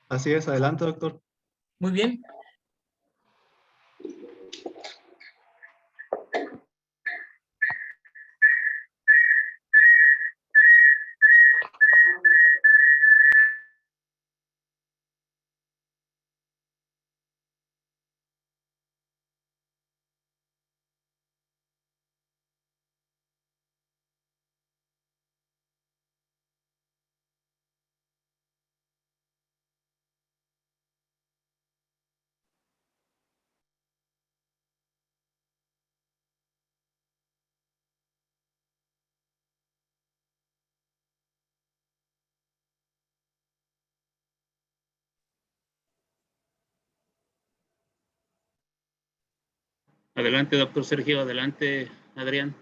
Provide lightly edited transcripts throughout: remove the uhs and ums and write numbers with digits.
Así es, adelante, doctor. Muy bien. Adelante, doctor Sergio. Adelante, Adrián.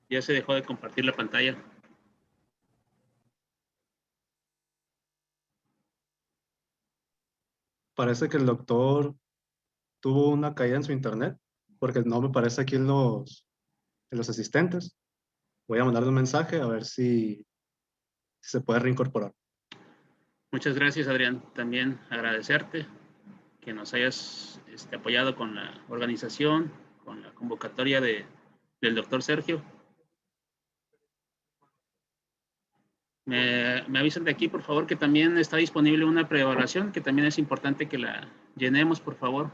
Ya se dejó de compartir la pantalla. Parece que el doctor tuvo una caída en su internet, porque no me parece aquí en los asistentes. Voy a mandarle un mensaje a ver si se puede reincorporar. Muchas gracias, Adrián. También agradecerte que nos hayas apoyado con la organización, con la convocatoria del doctor Sergio. Me avisan de aquí, por favor, que también está disponible una preevaluación, que también es importante que la llenemos, por favor.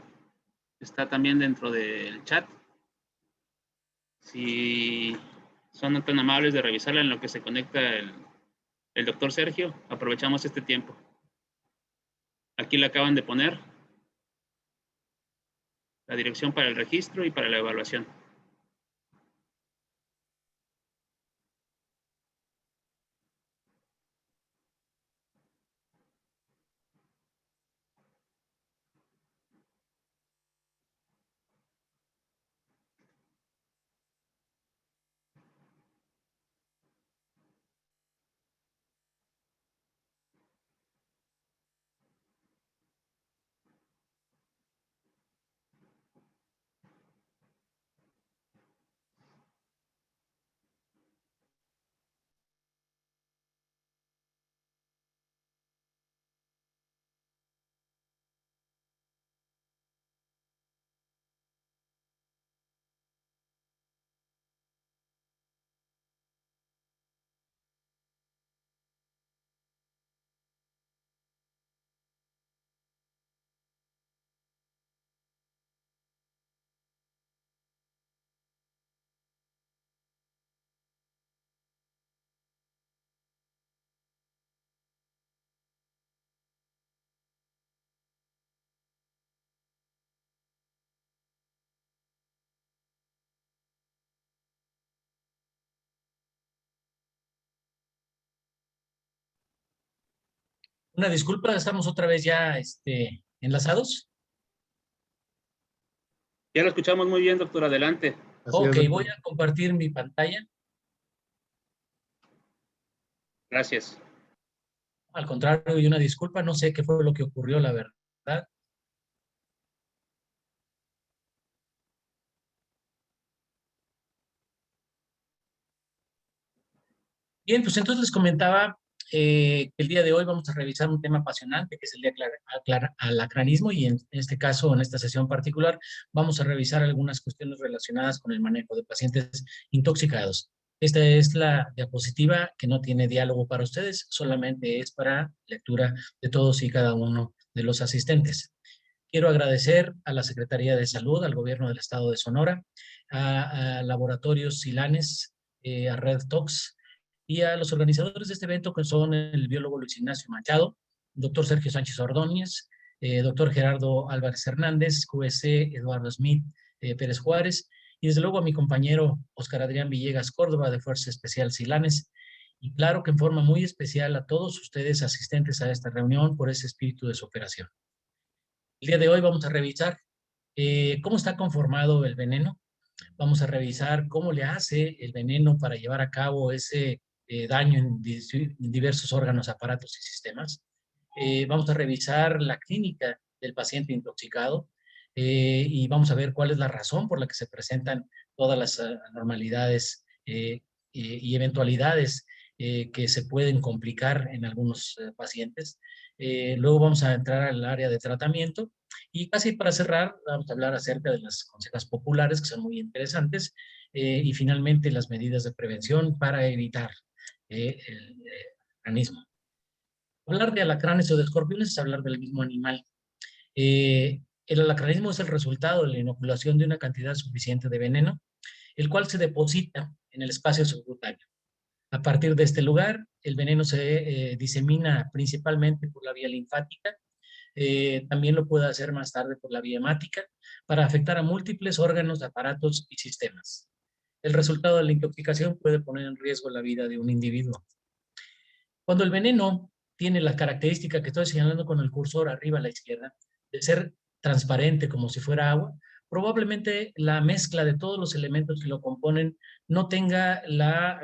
Está también dentro del chat. Si son tan amables de revisarla en lo que se conecta el doctor Sergio, aprovechamos este tiempo. Aquí le acaban de poner la dirección para el registro y para la evaluación. Una disculpa, estamos otra vez ya enlazados. Ya lo escuchamos muy bien, doctor. Adelante. Así es, Ok, doctor. voy a compartir mi pantalla. Gracias. Al contrario, y una disculpa, no sé qué fue lo que ocurrió, la verdad. Bien, pues entonces les comentaba que el día de hoy vamos a revisar un tema apasionante, que es el de alacranismo, y en este caso, en esta sesión particular, vamos a revisar algunas cuestiones relacionadas con el manejo de pacientes intoxicados. Esta es la diapositiva que no tiene diálogo para ustedes, solamente es para lectura de todos y cada uno de los asistentes. Quiero agradecer a la Secretaría de Salud, al Gobierno del Estado de Sonora, a Laboratorios Silanes, a Red Tox, y a los organizadores de este evento, que son el biólogo Luis Ignacio Machado, doctor Sergio Sánchez Ordóñez, doctor Gerardo Álvarez Hernández, QC Eduardo Smith Pérez Juárez, y desde luego a mi compañero Oscar Adrián Villegas Córdoba, de Fuerza Especial Silanes, y claro que en forma muy especial a todos ustedes asistentes a esta reunión por ese espíritu de su operación. El día de hoy vamos a revisar cómo está conformado el veneno. Vamos a revisar cómo le hace el veneno para llevar a cabo ese daño en diversos órganos, aparatos y sistemas. Vamos a revisar la clínica del paciente intoxicado y vamos a ver cuál es la razón por la que se presentan todas las anormalidades y eventualidades que se pueden complicar en algunos pacientes. Luego vamos a entrar al área de tratamiento y casi para cerrar vamos a hablar acerca de las consejas populares que son muy interesantes y finalmente las medidas de prevención para evitar el organismo. Hablar de alacranes o de escorpiones es hablar del mismo animal. El alacranismo es el resultado de la inoculación de una cantidad suficiente de veneno, el cual se deposita en el espacio subcutáneo. A partir de este lugar, el veneno se disemina principalmente por la vía linfática, también lo puede hacer más tarde por la vía hemática, para afectar a múltiples órganos, aparatos y sistemas. El resultado de la intoxicación puede poner en riesgo la vida de un individuo. Cuando el veneno tiene la característica que estoy señalando con el cursor arriba a la izquierda, de ser transparente como si fuera agua, probablemente la mezcla de todos los elementos que lo componen no tenga la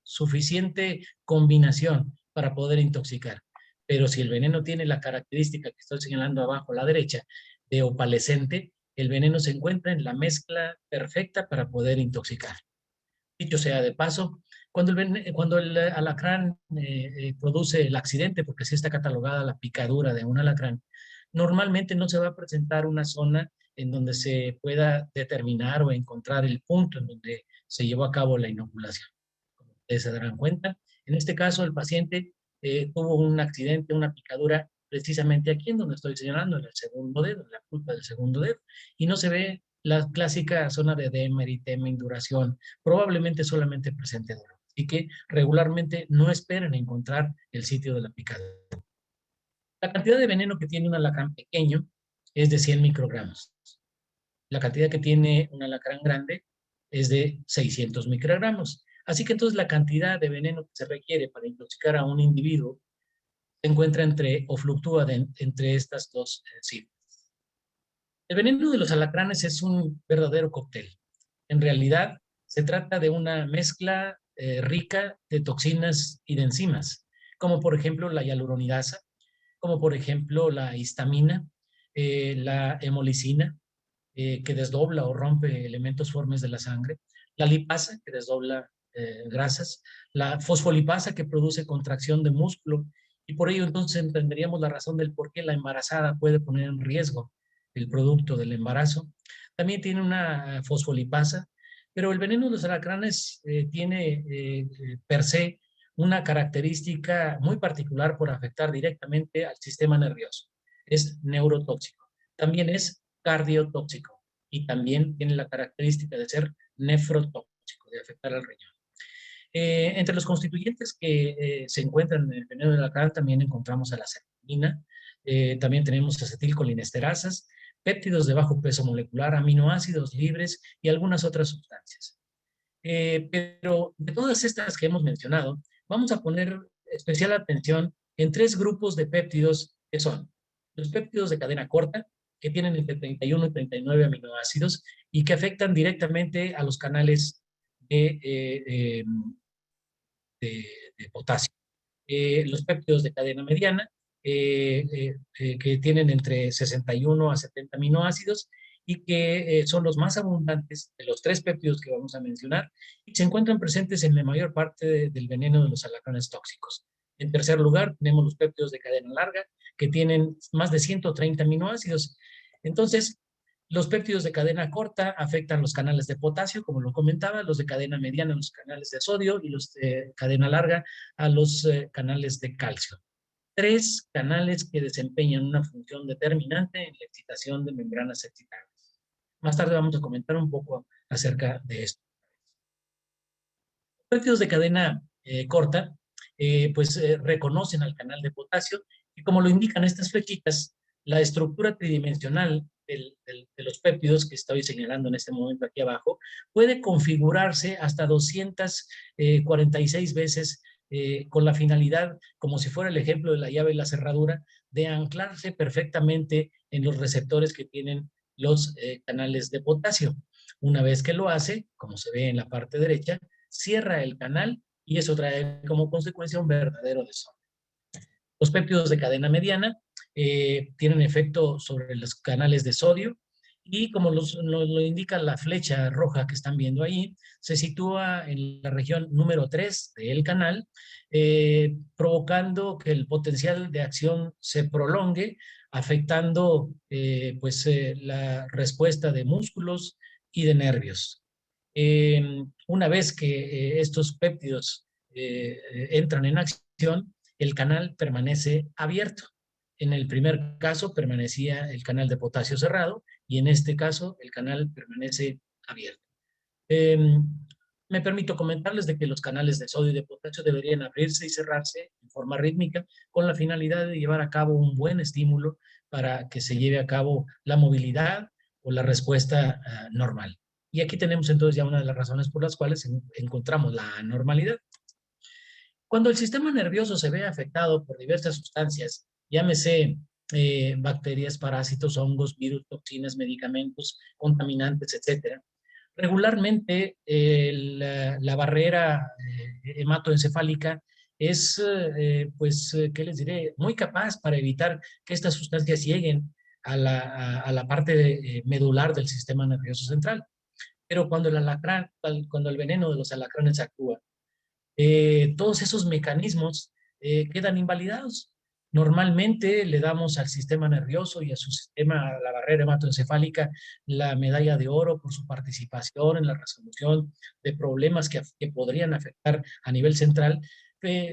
suficiente combinación para poder intoxicar. Pero si el veneno tiene la característica que estoy señalando abajo a la derecha, de opalescente, el veneno se encuentra en la mezcla perfecta para poder intoxicar. Dicho sea de paso, cuando el alacrán produce el accidente, porque sí está catalogada la picadura de un alacrán, normalmente no se va a presentar una zona en donde se pueda determinar o encontrar el punto en donde se llevó a cabo la inoculación. Como ustedes se darán cuenta, en este caso el paciente tuvo un accidente, una picadura, precisamente aquí en donde estoy señalando, en el segundo dedo, en la punta del segundo dedo, y no se ve la clásica zona de edema, eritema, induración, probablemente solamente presente dolor. Así que regularmente no esperen encontrar el sitio de la picadura. La cantidad de veneno que tiene un alacrán pequeño es de 100 microgramos. La cantidad que tiene un alacrán grande es de 600 microgramos. Así que entonces la cantidad de veneno que se requiere para intoxicar a un individuo se encuentra entre o fluctúa entre estas dos cifras. El veneno de los alacranes es un verdadero cóctel. En realidad, se trata de una mezcla rica de toxinas y de enzimas, como por ejemplo la hialuronidasa, como por ejemplo la histamina, la hemolicina, que desdobla o rompe elementos formes de la sangre, la lipasa, que desdobla grasas, la fosfolipasa, que produce contracción de músculo, y por ello entonces entenderíamos la razón del por qué la embarazada puede poner en riesgo el producto del embarazo. También tiene una fosfolipasa, pero el veneno de los alacranes tiene per se una característica muy particular por afectar directamente al sistema nervioso. Es neurotóxico. También es cardiotóxico y también tiene la característica de ser nefrotóxico, de afectar al riñón. Entre los constituyentes que se encuentran en el veneno del alacrán también encontramos a la serotonina, también tenemos acetilcolinesterasas, péptidos de bajo peso molecular, aminoácidos libres y algunas otras sustancias. Pero de todas estas que hemos mencionado, vamos a poner especial atención en tres grupos de péptidos que son los péptidos de cadena corta, que tienen entre 31 y 39 aminoácidos y que afectan directamente a los canales de potasio. Los péptidos de cadena mediana, que tienen entre 61 a 70 aminoácidos y que son los más abundantes de los tres péptidos que vamos a mencionar y se encuentran presentes en la mayor parte del veneno de los alacranes tóxicos. En tercer lugar, tenemos los péptidos de cadena larga, que tienen más de 130 aminoácidos. Entonces, los péptidos de cadena corta afectan los canales de potasio, como lo comentaba, los de cadena mediana los canales de sodio y los de cadena larga a los canales de calcio. Tres canales que desempeñan una función determinante en la excitación de membranas excitables. Más tarde vamos a comentar un poco acerca de esto. Los péptidos de cadena corta reconocen al canal de potasio y como lo indican estas flechitas, la estructura tridimensional de los péptidos que estoy señalando en este momento aquí abajo puede configurarse hasta 246 veces con la finalidad, como si fuera el ejemplo de la llave y la cerradura, de anclarse perfectamente en los receptores que tienen los canales de potasio. Una vez que lo hace, como se ve en la parte derecha, cierra el canal y eso trae como consecuencia un verdadero desorden. Los péptidos de cadena mediana tienen efecto sobre los canales de sodio y como lo indica la flecha roja que están viendo ahí, se sitúa en la región número 3 del canal, provocando que el potencial de acción se prolongue, afectando la respuesta de músculos y de nervios. Una vez que estos péptidos entran en acción, el canal permanece abierto. En el primer caso permanecía el canal de potasio cerrado y en este caso el canal permanece abierto. Me permito comentarles de que los canales de sodio y de potasio deberían abrirse y cerrarse en forma rítmica con la finalidad de llevar a cabo un buen estímulo para que se lleve a cabo la movilidad o la respuesta normal. Y aquí tenemos entonces ya una de las razones por las cuales encontramos la anormalidad. Cuando el sistema nervioso se ve afectado por diversas sustancias, llámese bacterias, parásitos, hongos, virus, toxinas, medicamentos, contaminantes, etcétera, regularmente la barrera hematoencefálica es, ¿qué les diré? Muy capaz para evitar que estas sustancias lleguen a la parte medular del sistema nervioso central. Pero cuando cuando el veneno de los alacranes actúa, todos esos mecanismos quedan invalidados. Normalmente le damos al sistema nervioso y a su sistema, a la barrera hematoencefálica, la medalla de oro por su participación en la resolución de problemas que podrían afectar a nivel central,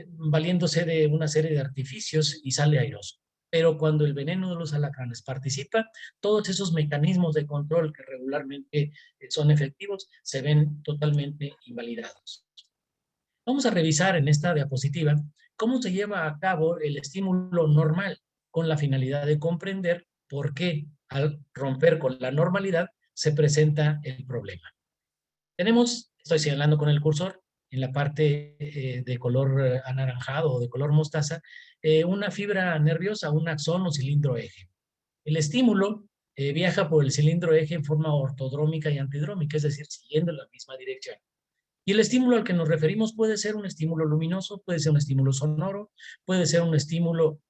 valiéndose de una serie de artificios y sale airoso. Pero cuando el veneno de los alacranes participa, todos esos mecanismos de control que regularmente son efectivos se ven totalmente invalidados. Vamos a revisar en esta diapositiva cómo se lleva a cabo el estímulo normal con la finalidad de comprender por qué al romper con la normalidad se presenta el problema. Estoy señalando con el cursor en la parte de color anaranjado o de color mostaza, una fibra nerviosa, un axón o cilindro eje. El estímulo viaja por el cilindro eje en forma ortodrómica y antidrómica, es decir, siguiendo la misma dirección. Y el estímulo al que nos referimos puede ser un estímulo luminoso, puede ser un estímulo sonoro, puede ser un estímulo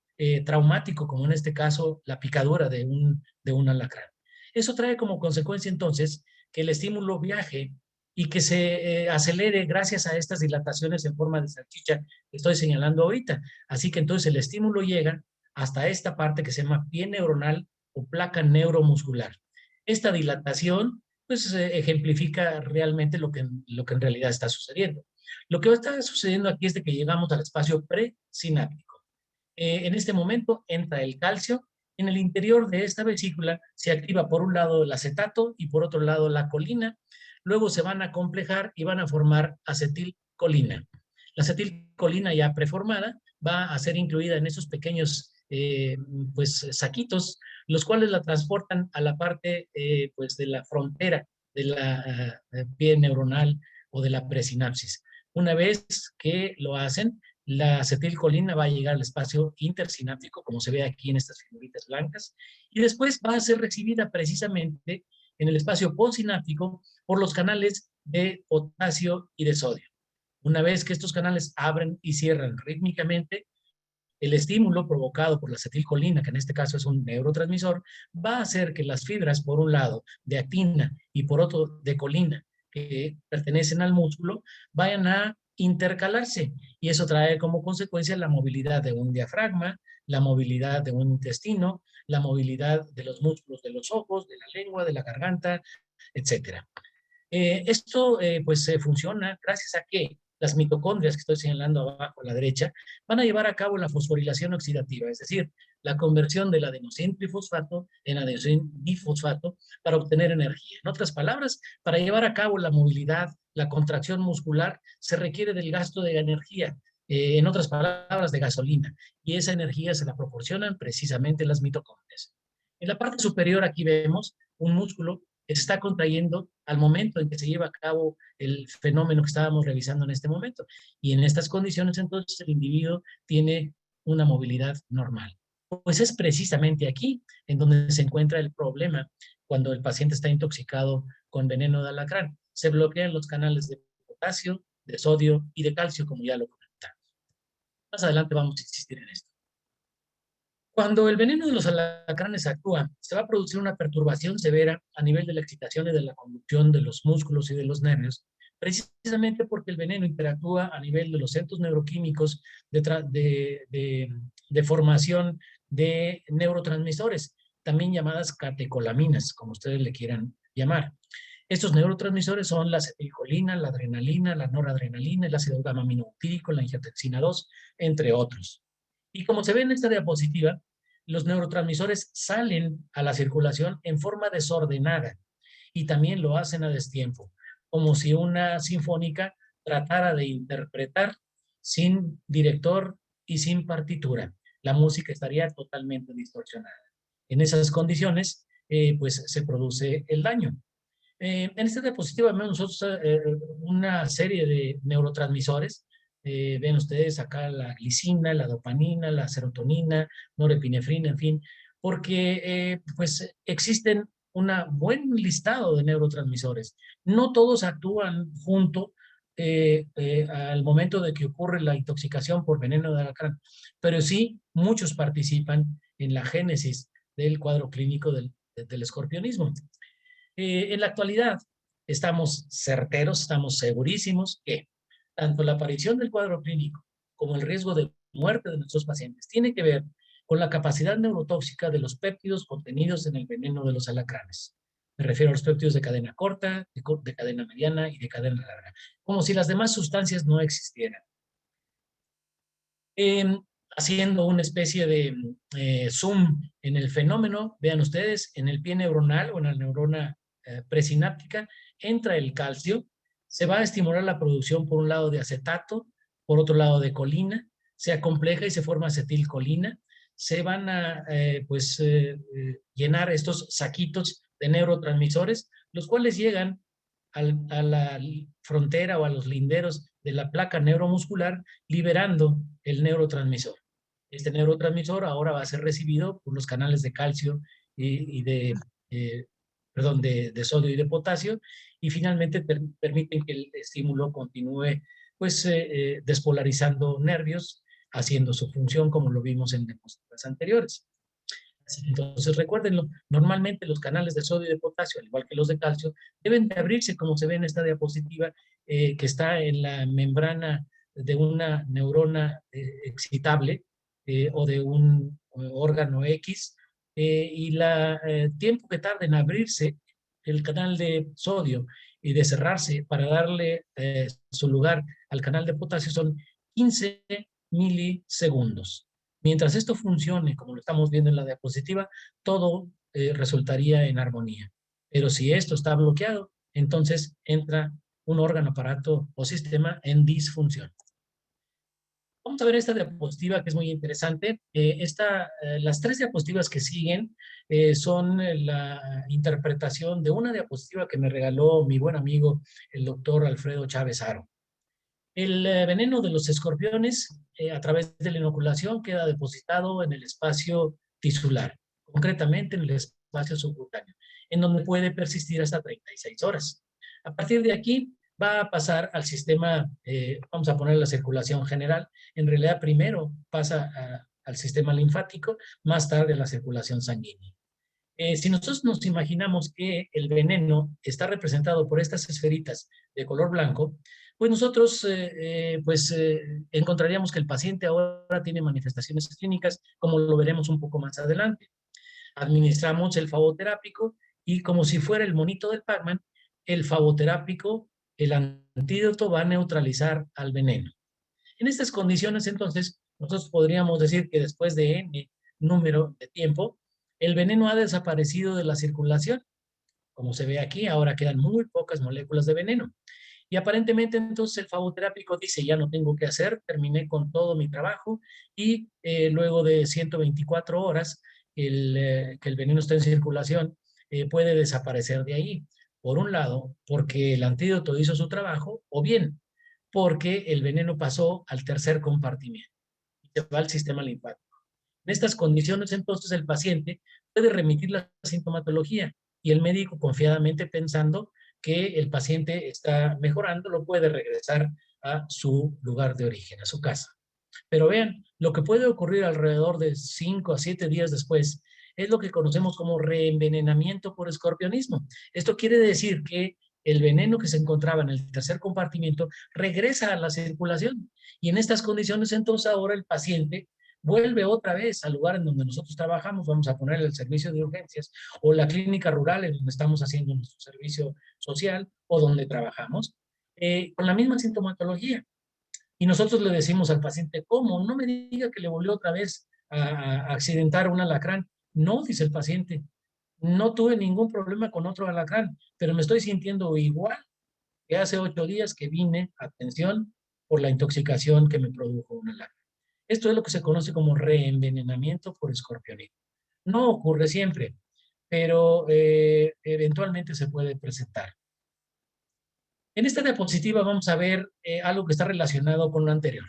traumático, como en este caso la picadura de un alacrán. Eso trae como consecuencia entonces que el estímulo viaje y que se acelere gracias a estas dilataciones en forma de salchicha que estoy señalando ahorita. Así que entonces el estímulo llega hasta esta parte que se llama pie neuronal o placa neuromuscular. Esta dilatación pues ejemplifica realmente lo que en realidad está sucediendo. Lo que está sucediendo aquí es de que llegamos al espacio presináptico. En este momento entra el calcio. En el interior de esta vesícula se activa por un lado el acetato y por otro lado la colina. Luego se van a complejar y van a formar acetilcolina. La acetilcolina ya preformada va a ser incluida en esos pequeños saquitos, los cuales la transportan a la parte de la frontera de la pie neuronal o de la presinapsis. Una vez que lo hacen, la acetilcolina va a llegar al espacio intersináptico, como se ve aquí en estas figuritas blancas, y después va a ser recibida precisamente en el espacio postsináptico por los canales de potasio y de sodio. Una vez que estos canales abren y cierran rítmicamente, el estímulo provocado por la acetilcolina, que en este caso es un neurotransmisor, va a hacer que las fibras, por un lado, de actina y por otro, de colina, que pertenecen al músculo, vayan a intercalarse. Y eso trae como consecuencia la movilidad de un diafragma, la movilidad de un intestino, la movilidad de los músculos de los ojos, de la lengua, de la garganta, etc. Esto funciona gracias a que las mitocondrias que estoy señalando abajo a la derecha van a llevar a cabo la fosforilación oxidativa, es decir, la conversión del adenosín trifosfato en adenosín difosfato para obtener energía. En otras palabras, para llevar a cabo la movilidad, la contracción muscular, se requiere del gasto de energía, en otras palabras, de gasolina, y esa energía se la proporcionan precisamente las mitocondrias. En la parte superior aquí vemos un músculo que se está contrayendo al momento en que se lleva a cabo el fenómeno que estábamos revisando en este momento. Y en estas condiciones, entonces, el individuo tiene una movilidad normal. Pues es precisamente aquí en donde se encuentra el problema cuando el paciente está intoxicado con veneno de alacrán. Se bloquean los canales de potasio, de sodio y de calcio, como ya lo comentamos. Más adelante vamos a insistir en esto. Cuando el veneno de los alacranes actúa, se va a producir una perturbación severa a nivel de la excitación y de la conducción de los músculos y de los nervios, precisamente porque el veneno interactúa a nivel de los centros neuroquímicos de formación de neurotransmisores, también llamadas catecolaminas, como ustedes le quieran llamar. Estos neurotransmisores son la acetilcolina, la adrenalina, la noradrenalina, el ácido gamma-aminobutírico, la angiotensina 2, entre otros. Y como se ve en esta diapositiva, los neurotransmisores salen a la circulación en forma desordenada y también lo hacen a destiempo, como si una sinfónica tratara de interpretar sin director y sin partitura. La música estaría totalmente distorsionada. En esas condiciones, pues se produce el daño. En esta diapositiva vemos nosotros una serie de neurotransmisores. Ven ustedes acá la glicina, la dopamina, la serotonina, norepinefrina, en fin, porque pues existen un buen listado de neurotransmisores. No todos actúan junto al momento de que ocurre la intoxicación por veneno de alacrán, pero sí muchos participan en la génesis del cuadro clínico del escorpionismo. En la actualidad estamos certeros, estamos segurísimos que tanto la aparición del cuadro clínico como el riesgo de muerte de nuestros pacientes tiene que ver con la capacidad neurotóxica de los péptidos contenidos en el veneno de los alacranes. Me refiero a los péptidos de cadena corta, de cadena mediana y de cadena larga, como si las demás sustancias no existieran. Haciendo una especie de zoom en el fenómeno, vean ustedes, en el pie neuronal o en la neurona presináptica entra el calcio, se va a estimular la producción por un lado de acetato, por otro lado de colina, se acompleja y se forma acetilcolina, se van a llenar estos saquitos de neurotransmisores, los cuales llegan a la frontera o a los linderos de la placa neuromuscular, liberando el neurotransmisor. Este neurotransmisor ahora va a ser recibido por los canales de calcio y de sodio y de potasio, y finalmente permiten que el estímulo continúe pues despolarizando nervios, haciendo su función como lo vimos en diapositivas anteriores. Entonces, recuérdenlo, normalmente los canales de sodio y de potasio, al igual que los de calcio, deben de abrirse, como se ve en esta diapositiva, que está en la membrana de una neurona excitable o de un órgano X, y el tiempo que tarda en abrirse el canal de sodio y de cerrarse para darle su lugar al canal de potasio son 15 milisegundos. Mientras esto funcione, como lo estamos viendo en la diapositiva, todo resultaría en armonía. Pero si esto está bloqueado, entonces entra un órgano, aparato o sistema en disfunción. Vamos a ver esta diapositiva que es muy interesante. Las tres diapositivas que siguen son la interpretación de una diapositiva que me regaló mi buen amigo, el doctor Alfredo Chávez Haro. El veneno de los escorpiones, a través de la inoculación, queda depositado en el espacio tisular, concretamente en el espacio subcutáneo, en donde puede persistir hasta 36 horas. A partir de aquí va a pasar al sistema, vamos a poner la circulación general. En realidad primero pasa al sistema linfático, más tarde a la circulación sanguínea. Si nosotros nos imaginamos que el veneno está representado por estas esferitas de color blanco, pues nosotros encontraríamos que el paciente ahora tiene manifestaciones clínicas, como lo veremos un poco más adelante. Administramos el fagoterápico y, como si fuera el monito del Pac-Man, el fagoterápico, el antídoto, va a neutralizar al veneno. En estas condiciones, entonces, nosotros podríamos decir que después de N número de tiempo, el veneno ha desaparecido de la circulación. Como se ve aquí, ahora quedan muy pocas moléculas de veneno. Y aparentemente entonces el fagoterápico dice, ya no tengo que hacer, terminé con todo mi trabajo, y luego de 124 horas que el veneno está en circulación, puede desaparecer de ahí. Por un lado, porque el antídoto hizo su trabajo, o bien porque el veneno pasó al tercer compartimiento y se va al sistema linfático. En estas condiciones, entonces, el paciente puede remitir la sintomatología y el médico, confiadamente pensando que el paciente está mejorando, lo puede regresar a su lugar de origen, a su casa. Pero vean, lo que puede ocurrir alrededor de 5 a 7 días después es lo que conocemos como reenvenenamiento por escorpionismo. Esto quiere decir que el veneno que se encontraba en el tercer compartimiento regresa a la circulación. Y en estas condiciones, entonces, ahora el paciente vuelve otra vez al lugar en donde nosotros trabajamos, vamos a poner el servicio de urgencias, o la clínica rural en donde estamos haciendo nuestro servicio social, o donde trabajamos, con la misma sintomatología. Y nosotros le decimos al paciente, ¿cómo? No me diga que le volvió otra vez a accidentar un alacrán. No, dice el paciente, no tuve ningún problema con otro alacrán, pero me estoy sintiendo igual que hace 8 días que vine, atención, por la intoxicación que me produjo un alacrán. Esto es lo que se conoce como reenvenenamiento por escorpionismo. No ocurre siempre, pero eventualmente se puede presentar. En esta diapositiva vamos a ver algo que está relacionado con lo anterior.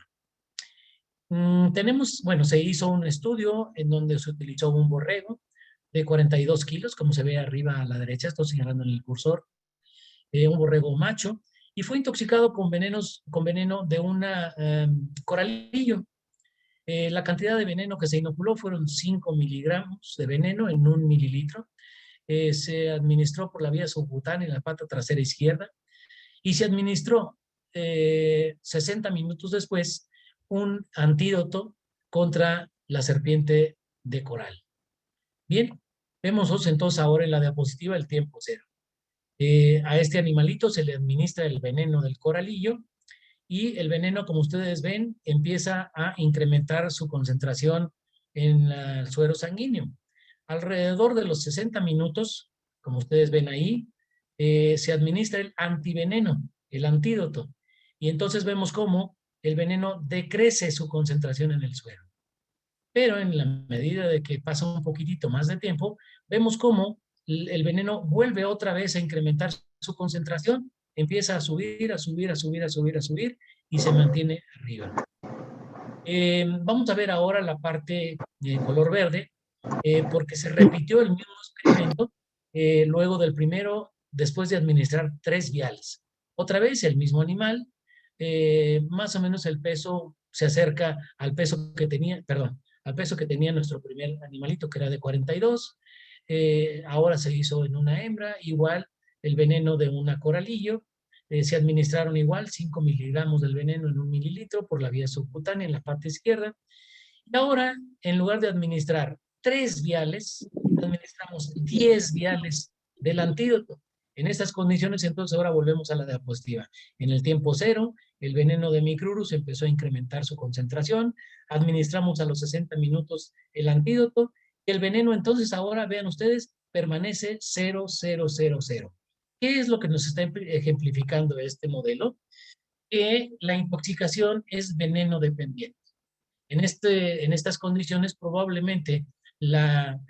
Bueno, se hizo un estudio en donde se utilizó un borrego de 42 kilos, como se ve arriba a la derecha, estoy señalando en el cursor, un borrego macho, y fue intoxicado con veneno de una coralillo. La cantidad de veneno que se inoculó fueron 5 miligramos de veneno en 1 mililitro. Se administró por la vía subcutánea en la pata trasera izquierda y se administró 60 minutos después un antídoto contra la serpiente de coral. Bien, vemos entonces ahora en la diapositiva el tiempo cero. A este animalito se le administra el veneno del coralillo y el veneno, como ustedes ven, empieza a incrementar su concentración en el suero sanguíneo. Alrededor de los 60 minutos, como ustedes ven ahí, se administra el antiveneno, el antídoto, y entonces vemos cómo el veneno decrece su concentración en el suero. Pero en la medida de que pasa un poquitito más de tiempo, vemos cómo el veneno vuelve otra vez a incrementar su concentración, empieza a subir, a subir, a subir, a subir, a subir, y se mantiene arriba. Vamos a ver ahora la parte de color verde, porque se repitió el mismo experimento luego del primero, después de administrar 3 viales. Otra vez el mismo animal, más o menos el peso se acerca al peso que tenía, perdón, al peso que tenía nuestro primer animalito, que era de 42. Ahora se hizo en una hembra, igual el veneno de una coralillo. Se administraron igual 5 miligramos del veneno en 1 mililitro por la vía subcutánea en la parte izquierda. Y ahora, en lugar de administrar 3 viales, administramos 10 viales del antídoto. En estas condiciones, entonces, ahora volvemos a la diapositiva. En el tiempo cero, el veneno de Micrurus empezó a incrementar su concentración. Administramos a los 60 minutos el antídoto. Y el veneno, entonces, ahora, vean ustedes, permanece 0, 0, 0, 0. ¿Qué es lo que nos está ejemplificando este modelo? Que la intoxicación es veneno dependiente. En estas condiciones, probablemente la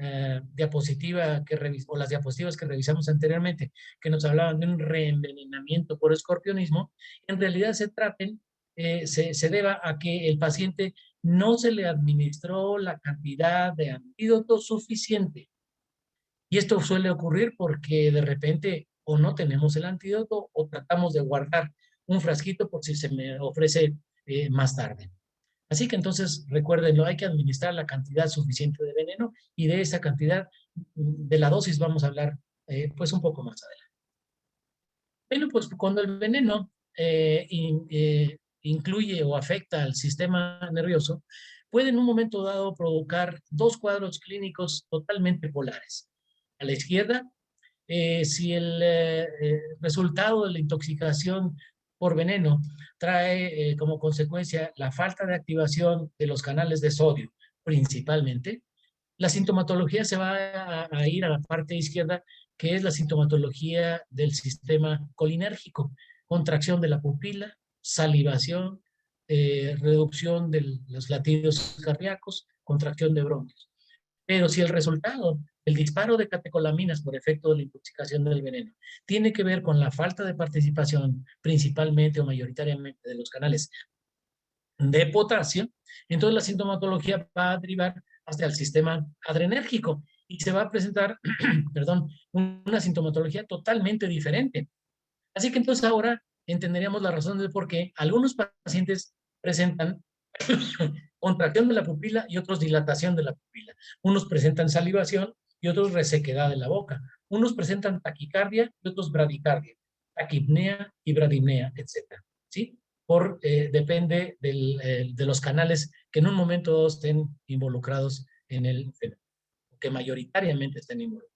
diapositiva que o las diapositivas que revisamos anteriormente, que nos hablaban de un reenvenenamiento por escorpionismo, en realidad se deba a que el paciente no se le administró la cantidad de antídoto suficiente. Y esto suele ocurrir porque de repente o no tenemos el antídoto o tratamos de guardar un frasquito por si se me ofrece más tarde. Así que entonces, recuérdenlo, hay que administrar la cantidad suficiente de veneno y de esa cantidad, de la dosis vamos a hablar pues un poco más adelante. Bueno, pues cuando el veneno incluye o afecta al sistema nervioso, puede en un momento dado provocar 2 cuadros clínicos totalmente polares. A la izquierda, si el resultado de la intoxicación por veneno trae como consecuencia la falta de activación de los canales de sodio, principalmente, la sintomatología se va a ir a la parte izquierda, que es la sintomatología del sistema colinérgico, contracción de la pupila, salivación, reducción de los latidos cardíacos, contracción de bronquios. Pero si el resultado, el disparo de catecolaminas por efecto de la intoxicación del veneno, tiene que ver con la falta de participación principalmente o mayoritariamente de los canales de potasio, entonces la sintomatología va a derivar hasta el sistema adrenérgico y se va a presentar, perdón, una sintomatología totalmente diferente. Así que entonces ahora entenderíamos la razón de por qué algunos pacientes presentan contracción de la pupila y otros dilatación de la pupila. Unos presentan salivación y otros resequedad de la boca. Unos presentan taquicardia y otros bradicardia, taquipnea y bradipnea, etc. ¿Sí? Depende de los canales que en un momento dado estén involucrados en el fenómeno, que mayoritariamente estén involucrados.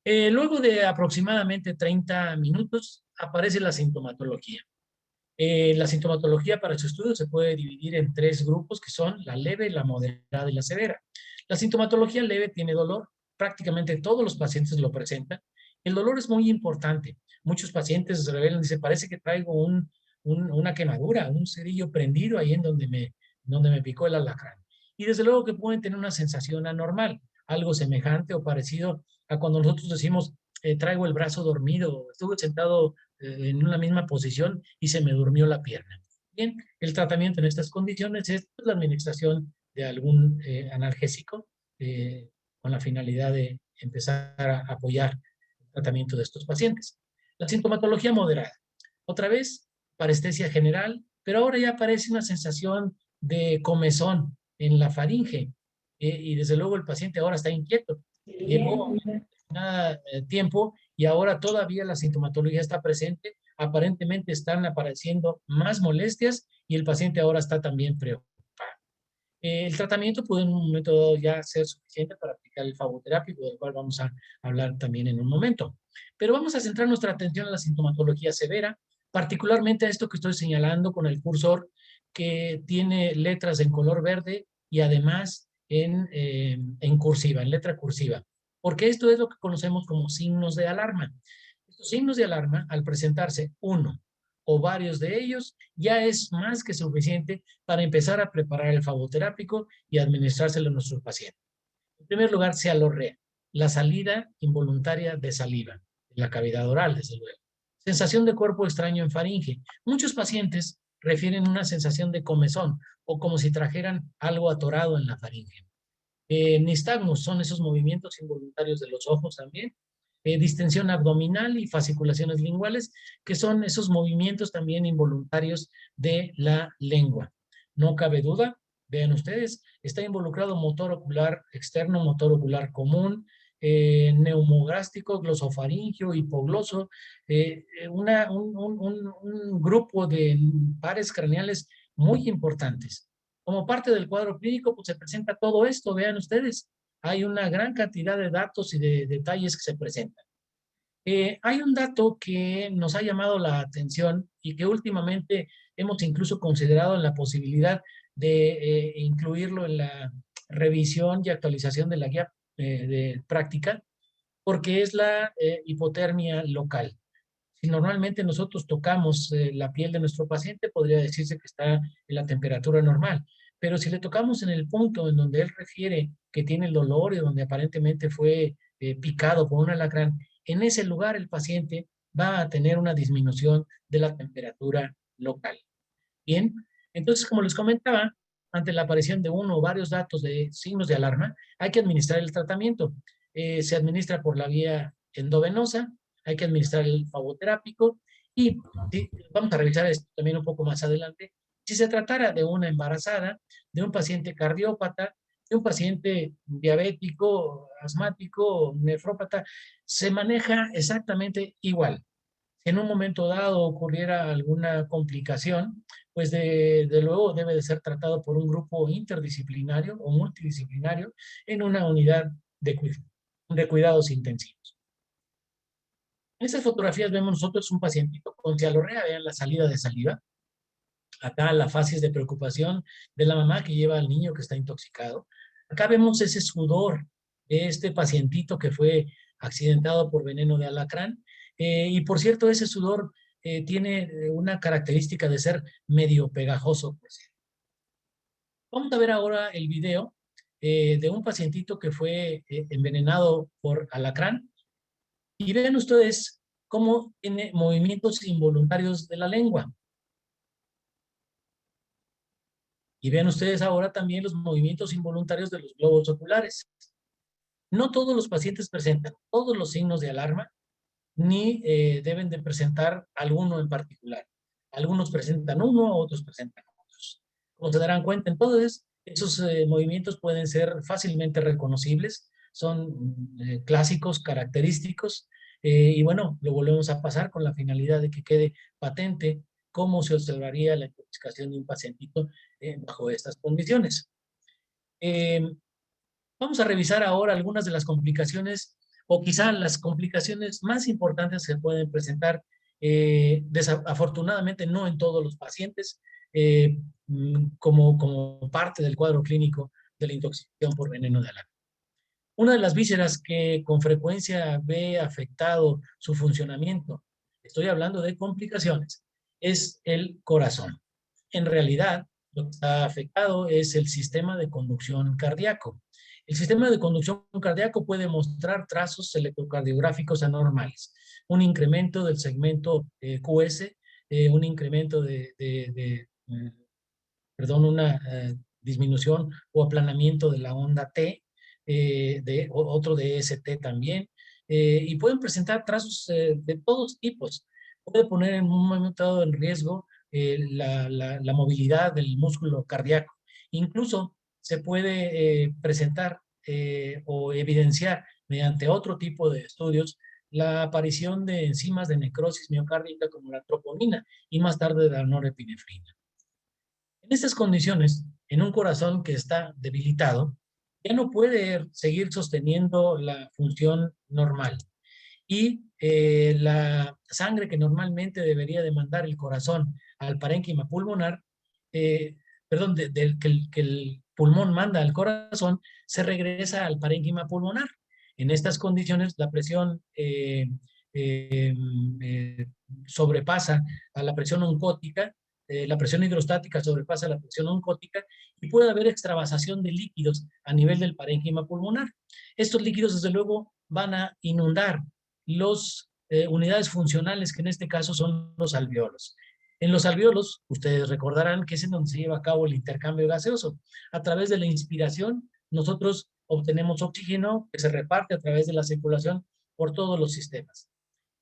Luego de aproximadamente 30 minutos aparece la sintomatología. La sintomatología para su estudio se puede dividir en 3 grupos, que son la leve, la moderada y la severa. La sintomatología leve tiene dolor, prácticamente todos los pacientes lo presentan. El dolor es muy importante. Muchos pacientes se revelan y dicen, parece que traigo una quemadura, un cerillo prendido ahí en donde me picó el alacrán. Y desde luego que pueden tener una sensación anormal, algo semejante o parecido a cuando nosotros decimos, traigo el brazo dormido, estuve sentado en una misma posición y se me durmió la pierna. Bien, el tratamiento en estas condiciones es la administración de algún analgésico con la finalidad de empezar a apoyar el tratamiento de estos pacientes. La sintomatología moderada. Otra vez, parestesia general, pero ahora ya aparece una sensación de comezón en la faringe y desde luego el paciente ahora está inquieto. Llevó tiempo y ahora todavía la sintomatología está presente. Aparentemente están apareciendo más molestias y el paciente ahora está también preocupado. El tratamiento puede en un momento dado ya ser suficiente para aplicar el fagoterápico, del cual vamos a hablar también en un momento. Pero vamos a centrar nuestra atención en la sintomatología severa, particularmente a esto que estoy señalando con el cursor, que tiene letras en color verde y además en cursiva, en letra cursiva. Porque esto es lo que conocemos como signos de alarma. Estos signos de alarma, al presentarse uno o varios de ellos, ya es más que suficiente para empezar a preparar el fagoterápico y administrárselo a nuestro paciente. En primer lugar, cialorrea, la salida involuntaria de saliva, en la cavidad oral, desde luego. Sensación de cuerpo extraño en faringe. Muchos pacientes refieren una sensación de comezón o como si trajeran algo atorado en la faringe. Nistagmus son esos movimientos involuntarios de los ojos también. Distensión abdominal y fasciculaciones linguales, que son esos movimientos también involuntarios de la lengua. No cabe duda, vean ustedes, está involucrado motor ocular externo, motor ocular común, neumogástrico, glosofaringio, hipogloso, un grupo de pares craneales muy importantes. Como parte del cuadro clínico, pues se presenta todo esto, vean ustedes. Hay una gran cantidad de datos y de detalles que se presentan. Hay un dato que nos ha llamado la atención y que últimamente hemos incluso considerado en la posibilidad de incluirlo en la revisión y actualización de la guía de práctica, porque es la hipotermia local. Si normalmente nosotros tocamos la piel de nuestro paciente, podría decirse que está en la temperatura normal. Pero si le tocamos en el punto en donde él refiere que tiene el dolor y donde aparentemente fue picado por un alacrán, en ese lugar el paciente va a tener una disminución de la temperatura local. Bien, entonces como les comentaba, ante la aparición de uno o varios datos de signos de alarma, hay que administrar el tratamiento. Se administra por la vía endovenosa, hay que administrar el fagoterápico y sí, vamos a revisar esto también un poco más adelante. Si se tratara de una embarazada, de un paciente cardiópata, de un paciente diabético, asmático, nefrópata, se maneja exactamente igual. Si en un momento dado ocurriera alguna complicación, pues de luego debe de ser tratado por un grupo interdisciplinario o multidisciplinario en una unidad de cuidados intensivos. En estas fotografías vemos nosotros un pacientito con cialorrea, vean la salida de saliva. Acá la fase de preocupación de la mamá que lleva al niño que está intoxicado. Acá vemos ese sudor de este pacientito que fue accidentado por veneno de alacrán. Y por cierto, ese sudor tiene una característica de ser medio pegajoso. Pues. Vamos a ver ahora el video de un pacientito que fue envenenado por alacrán. Y vean ustedes cómo tiene movimientos involuntarios de la lengua. Y vean ustedes ahora también los movimientos involuntarios de los globos oculares. No todos los pacientes presentan todos los signos de alarma, ni deben de presentar alguno en particular. Algunos presentan uno, otros presentan otros. Como se darán cuenta, entonces, esos movimientos pueden ser fácilmente reconocibles, son clásicos, característicos, y bueno, lo volvemos a pasar con la finalidad de que quede patente cómo se observaría la intoxicación de un pacientito bajo estas condiciones. Vamos a revisar ahora algunas de las complicaciones o quizá las complicaciones más importantes que pueden presentar, desafortunadamente no en todos los pacientes, como parte del cuadro clínico de la intoxicación por veneno de alambre. Una de las vísceras que con frecuencia ve afectado su funcionamiento, estoy hablando de complicaciones, es el corazón. En realidad, lo que está afectado es el sistema de conducción cardíaco. El sistema de conducción cardíaco puede mostrar trazos electrocardiográficos anormales, un incremento del segmento QS, un incremento una disminución o aplanamiento de la onda T, otro de ST también, y pueden presentar trazos de todos tipos. Puede poner en un momento dado en riesgo la movilidad del músculo cardíaco. Incluso se puede presentar o evidenciar mediante otro tipo de estudios la aparición de enzimas de necrosis miocárdica como la troponina y más tarde la norepinefrina. En estas condiciones, en un corazón que está debilitado, ya no puede seguir sosteniendo la función normal. Y la sangre que normalmente debería demandar el corazón al parénquima pulmonar, que el pulmón manda al corazón, se regresa al parénquima pulmonar. En estas condiciones, la presión sobrepasa a la presión oncótica, la presión hidrostática sobrepasa la presión oncótica y puede haber extravasación de líquidos a nivel del parénquima pulmonar. Estos líquidos, desde luego, van a inundar las unidades funcionales, que en este caso son los alveolos. En los alveolos, ustedes recordarán que es en donde se lleva a cabo el intercambio gaseoso. A través de la inspiración, nosotros obtenemos oxígeno que se reparte a través de la circulación por todos los sistemas.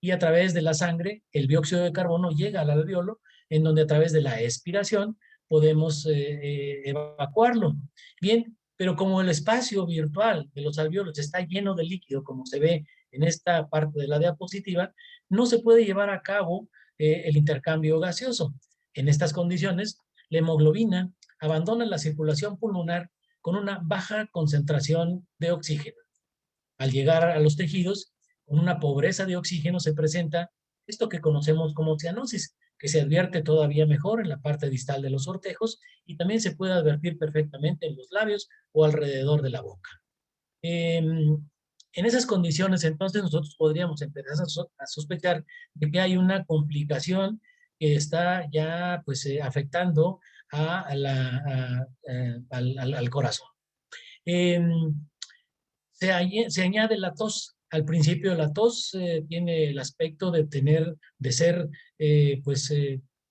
Y a través de la sangre, el dióxido de carbono llega al alveolo, en donde a través de la expiración podemos evacuarlo. Bien, pero como el espacio virtual de los alveolos está lleno de líquido, como se ve en esta parte de la diapositiva, no se puede llevar a cabo el intercambio gaseoso. En estas condiciones, la hemoglobina abandona la circulación pulmonar con una baja concentración de oxígeno. Al llegar a los tejidos, con una pobreza de oxígeno se presenta esto que conocemos como cianosis, que se advierte todavía mejor en la parte distal de los sortejos y también se puede advertir perfectamente en los labios o alrededor de la boca. En esas condiciones, entonces, nosotros podríamos empezar a sospechar de que hay una complicación que está ya pues, afectando al corazón. Se añade la tos. Al principio la tos tiene el aspecto de ser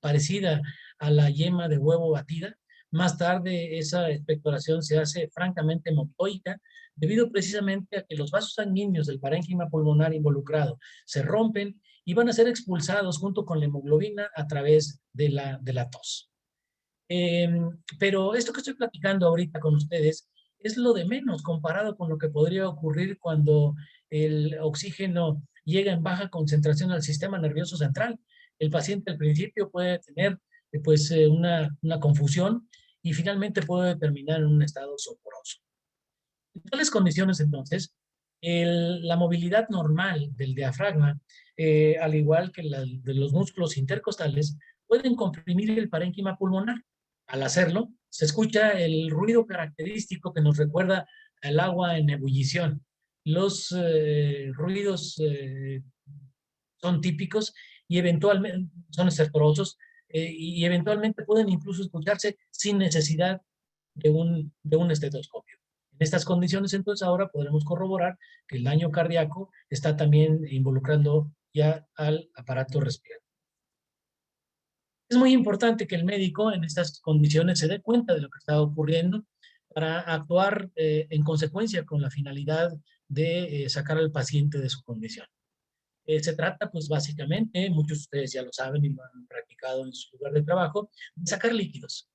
parecida a la yema de huevo batida. Más tarde esa expectoración se hace francamente moctóica, debido precisamente a que los vasos sanguíneos del parénquima pulmonar involucrado se rompen y van a ser expulsados junto con la hemoglobina a través de la tos. Pero esto que estoy platicando ahorita con ustedes es lo de menos comparado con lo que podría ocurrir cuando el oxígeno llega en baja concentración al sistema nervioso central. El paciente al principio puede tener una confusión y finalmente puede terminar en un estado soporoso. En tales condiciones, entonces, la movilidad normal del diafragma, al igual que la de los músculos intercostales, pueden comprimir el parénquima pulmonar. Al hacerlo, se escucha el ruido característico que nos recuerda al agua en ebullición. Los ruidos son típicos y eventualmente son estertorosos y eventualmente pueden incluso escucharse sin necesidad de un estetoscopio. En estas condiciones, entonces, ahora podremos corroborar que el daño cardíaco está también involucrando ya al aparato respiratorio. Es muy importante que el médico en estas condiciones se dé cuenta de lo que está ocurriendo para actuar en consecuencia con la finalidad de sacar al paciente de su condición. Se trata, pues básicamente, muchos de ustedes ya lo saben y lo han practicado en su lugar de trabajo, de sacar líquidos.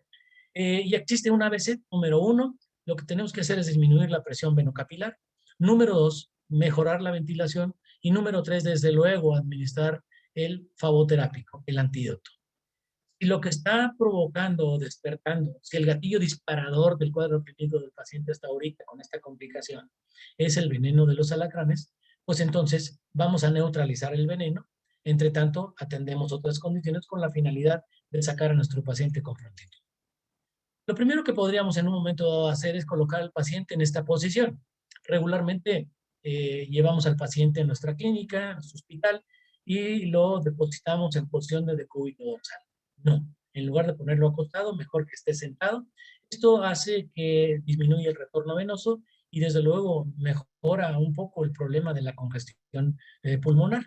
Y existe un ABC. Número 1, lo que tenemos que hacer es disminuir la presión venocapilar. Número 2, mejorar la ventilación. Y número 3, desde luego, administrar el flavoterápico, el antídoto. Si lo que está provocando o despertando, si el gatillo disparador del cuadro clínico del paciente hasta ahorita con esta complicación es el veneno de los alacranes, pues entonces vamos a neutralizar el veneno. Entre tanto, atendemos otras condiciones con la finalidad de sacar a nuestro paciente con frontitis. Lo primero que podríamos en un momento dado hacer es colocar al paciente en esta posición. Regularmente llevamos al paciente a nuestra clínica, a nuestro hospital, y lo depositamos en posición de decúbito dorsal. No, en lugar de ponerlo acostado, mejor que esté sentado. Esto hace que disminuya el retorno venoso y desde luego mejora un poco el problema de la congestión pulmonar.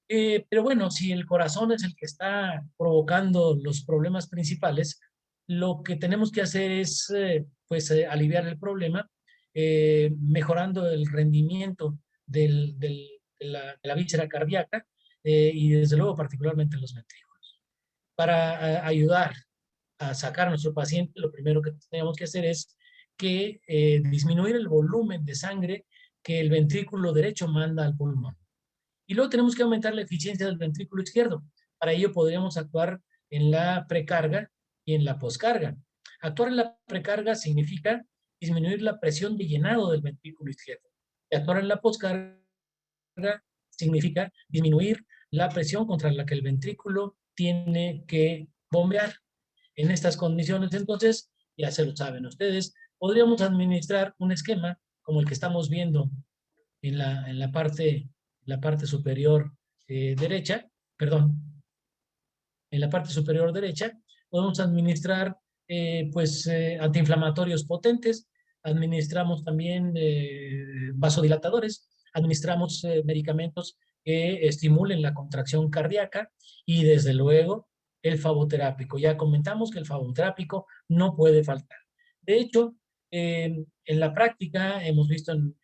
Pero bueno, si el corazón es el que está provocando los problemas principales, lo que tenemos que hacer es aliviar el problema, mejorando el rendimiento de la víscera cardíaca y desde luego particularmente los ventrículos. Para ayudar a sacar a nuestro paciente, lo primero que tenemos que hacer es que disminuir el volumen de sangre que el ventrículo derecho manda al pulmón. Y luego tenemos que aumentar la eficiencia del ventrículo izquierdo. Para ello podríamos actuar en la precarga y en la poscarga. Actuar en la precarga significa disminuir la presión de llenado del ventrículo izquierdo. Y actuar en la poscarga significa disminuir la presión contra la que el ventrículo tiene que bombear. En estas condiciones, entonces, ya se lo saben ustedes, podríamos administrar un esquema como el que estamos viendo en la parte superior derecha, perdón, en la parte superior derecha, podemos administrar antiinflamatorios potentes, administramos también vasodilatadores, administramos medicamentos que estimulen la contracción cardíaca y desde luego el flavoterápico. Ya comentamos que el flavoterápico no puede faltar. De hecho, en la práctica hemos visto en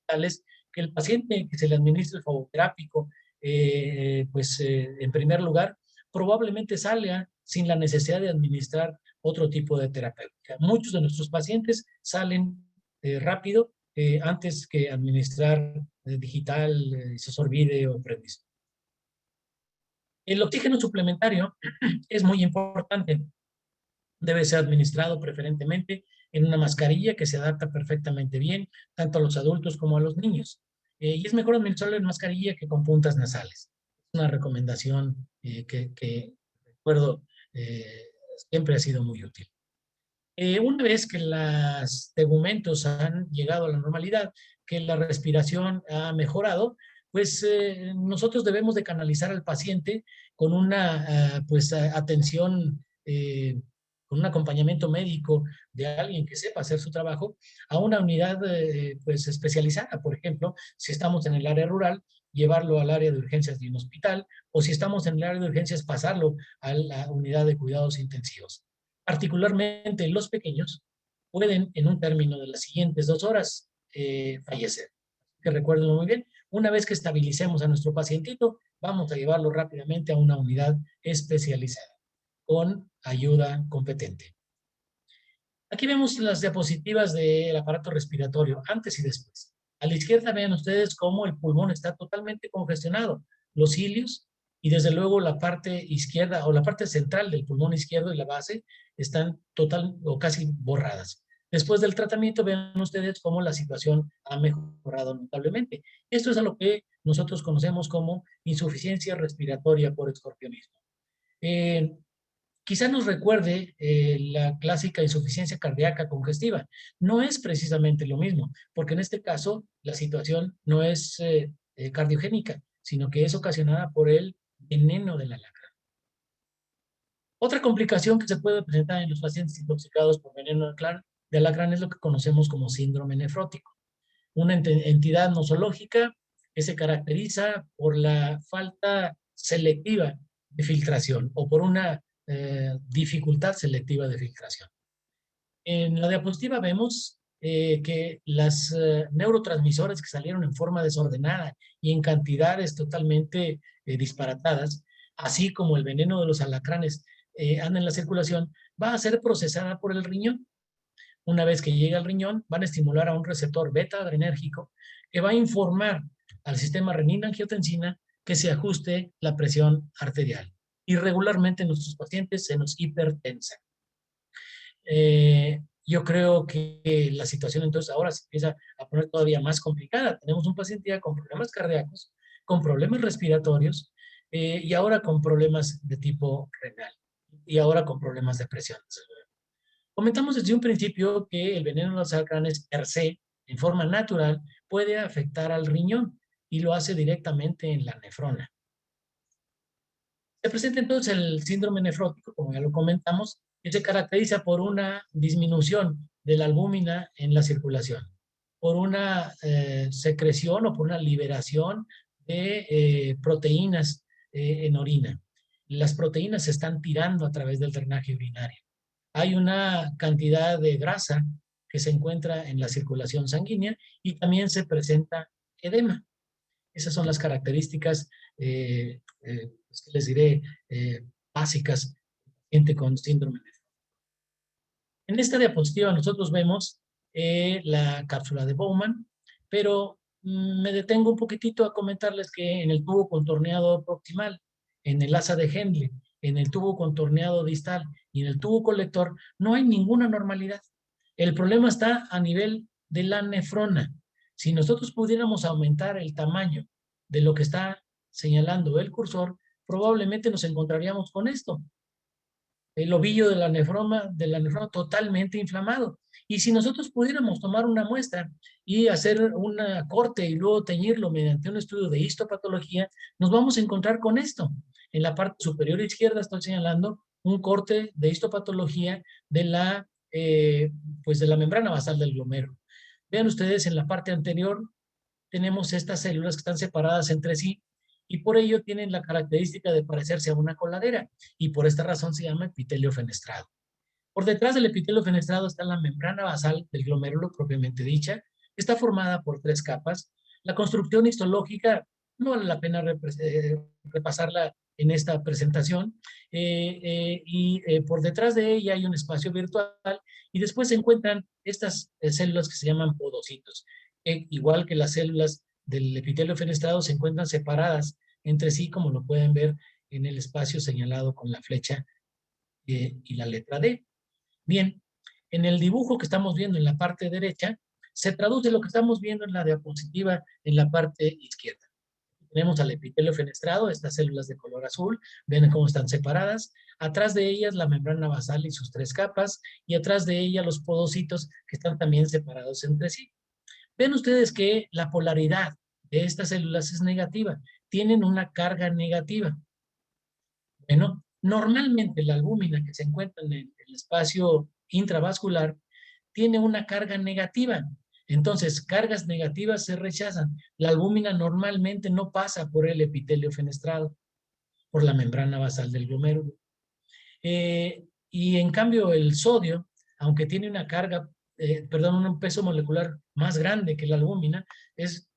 tales que el paciente que se le administre el flavoterápico, en primer lugar, probablemente salga sin la necesidad de administrar otro tipo de terapéutica. Muchos de nuestros pacientes salen rápido antes que administrar digital, isosorbide o prednisona. El oxígeno suplementario es muy importante. Debe ser administrado preferentemente en una mascarilla que se adapta perfectamente bien, tanto a los adultos como a los niños. Y es mejor administrarlo en mascarilla que con puntas nasales. Es una recomendación que recuerdo siempre ha sido muy útil. Una vez que los tegumentos han llegado a la normalidad, que la respiración ha mejorado, pues nosotros debemos de canalizar al paciente con una atención, con un acompañamiento médico de alguien que sepa hacer su trabajo, a una unidad especializada. Por ejemplo, si estamos en el área rural, llevarlo al área de urgencias de un hospital, o si estamos en el área de urgencias, pasarlo a la unidad de cuidados intensivos. Particularmente los pequeños pueden en un término de las siguientes 2 horas fallecer. Que recuérdenlo muy bien, una vez que estabilicemos a nuestro pacientito, vamos a llevarlo rápidamente a una unidad especializada con ayuda competente. Aquí vemos las diapositivas del aparato respiratorio, antes y después. A la izquierda vean ustedes cómo el pulmón está totalmente congestionado. Los cilios y desde luego la parte izquierda o la parte central del pulmón izquierdo y la base están total o casi borradas. Después del tratamiento vean ustedes cómo la situación ha mejorado notablemente. Esto es a lo que nosotros conocemos como insuficiencia respiratoria por escorpionismo. Quizá nos recuerde la clásica insuficiencia cardíaca congestiva. No es precisamente lo mismo, porque en este caso la situación no es cardiogénica, sino que es ocasionada por el veneno del alacrán. Otra complicación que se puede presentar en los pacientes intoxicados por veneno de alacrán es lo que conocemos como síndrome nefrótico. Una entidad nosológica que se caracteriza por la falta selectiva de filtración o por una dificultad selectiva de filtración. En la diapositiva vemos que las neurotransmisores que salieron en forma desordenada y en cantidades totalmente disparatadas, así como el veneno de los alacranes, anda en la circulación, va a ser procesada por el riñón. Una vez que llega al riñón, van a estimular a un receptor beta adrenérgico que va a informar al sistema renina-angiotensina que se ajuste la presión arterial. Y regularmente nuestros pacientes se nos hipertensan. Yo creo que la situación entonces ahora se empieza a poner todavía más complicada. Tenemos un paciente ya con problemas cardíacos, con problemas respiratorios y ahora con problemas de tipo renal y ahora con problemas de presión. Comentamos desde un principio que el veneno de los alacranes per se, en forma natural, puede afectar al riñón y lo hace directamente en la nefrona. Se presenta entonces el síndrome nefrótico, como ya lo comentamos, que se caracteriza por una disminución de la albúmina en la circulación, por una secreción o por una liberación de proteínas en orina. Las proteínas se están tirando a través del drenaje urinario. Hay una cantidad de grasa que se encuentra en la circulación sanguínea y también se presenta edema. Esas son las características, pues, que les diré, básicas de gente con síndrome nefrótico. En esta diapositiva nosotros vemos la cápsula de Bowman, pero me detengo un poquitito a comentarles que en el tubo contorneado proximal, en el asa de Henle, en el tubo contorneado distal y en el tubo colector no hay ninguna normalidad. El problema está a nivel de la nefrona. Si nosotros pudiéramos aumentar el tamaño de lo que está señalando el cursor, probablemente nos encontraríamos con esto. El ovillo de la nefrona totalmente inflamado. Y si nosotros pudiéramos tomar una muestra y hacer una corte y luego teñirlo mediante un estudio de histopatología, nos vamos a encontrar con esto. En la parte superior izquierda estoy señalando un corte de histopatología de la, pues de la membrana basal del glomérulo. Vean ustedes, en la parte anterior tenemos estas células que están separadas entre sí y por ello tienen la característica de parecerse a una coladera y por esta razón se llama epitelio fenestrado. Por detrás del epitelio fenestrado está la membrana basal del glomérulo propiamente dicha. Está formada por 3 capas. La construcción histológica no vale la pena repasarla en esta presentación. Por detrás de ella hay un espacio virtual y después se encuentran estas células que se llaman podocitos. Igual que las células del epitelio fenestrado se encuentran separadas entre sí, como lo pueden ver en el espacio señalado con la flecha y la letra D. Bien, en el dibujo que estamos viendo en la parte derecha, se traduce lo que estamos viendo en la diapositiva en la parte izquierda. Tenemos al epitelio fenestrado, estas células de color azul, ven cómo están separadas. Atrás de ellas la membrana basal y sus 3 capas, y atrás de ella los podocitos que están también separados entre sí. Ven ustedes que la polaridad de estas células es negativa, tienen una carga negativa. Bueno, normalmente la albúmina que se encuentra en el espacio intravascular tiene una carga negativa. Entonces, cargas negativas se rechazan. La albúmina normalmente no pasa por el epitelio fenestrado, por la membrana basal del glomérulo. Y en cambio el sodio, aunque tiene una carga, un peso molecular más grande que la albúmina, es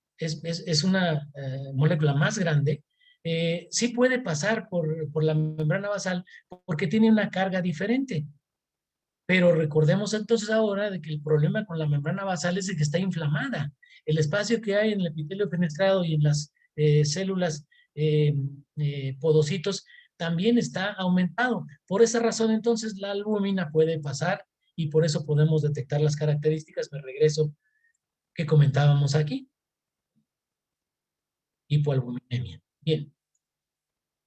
una molécula más grande, sí puede pasar por la membrana basal porque tiene una carga diferente. Pero recordemos entonces ahora de que el problema con la membrana basal es de que está inflamada. El espacio que hay en el epitelio fenestrado y en las células podocitos también está aumentado. Por esa razón entonces la albúmina puede pasar y por eso podemos detectar las características, me regreso, que comentábamos aquí. Hipoalbuminemia. Bien.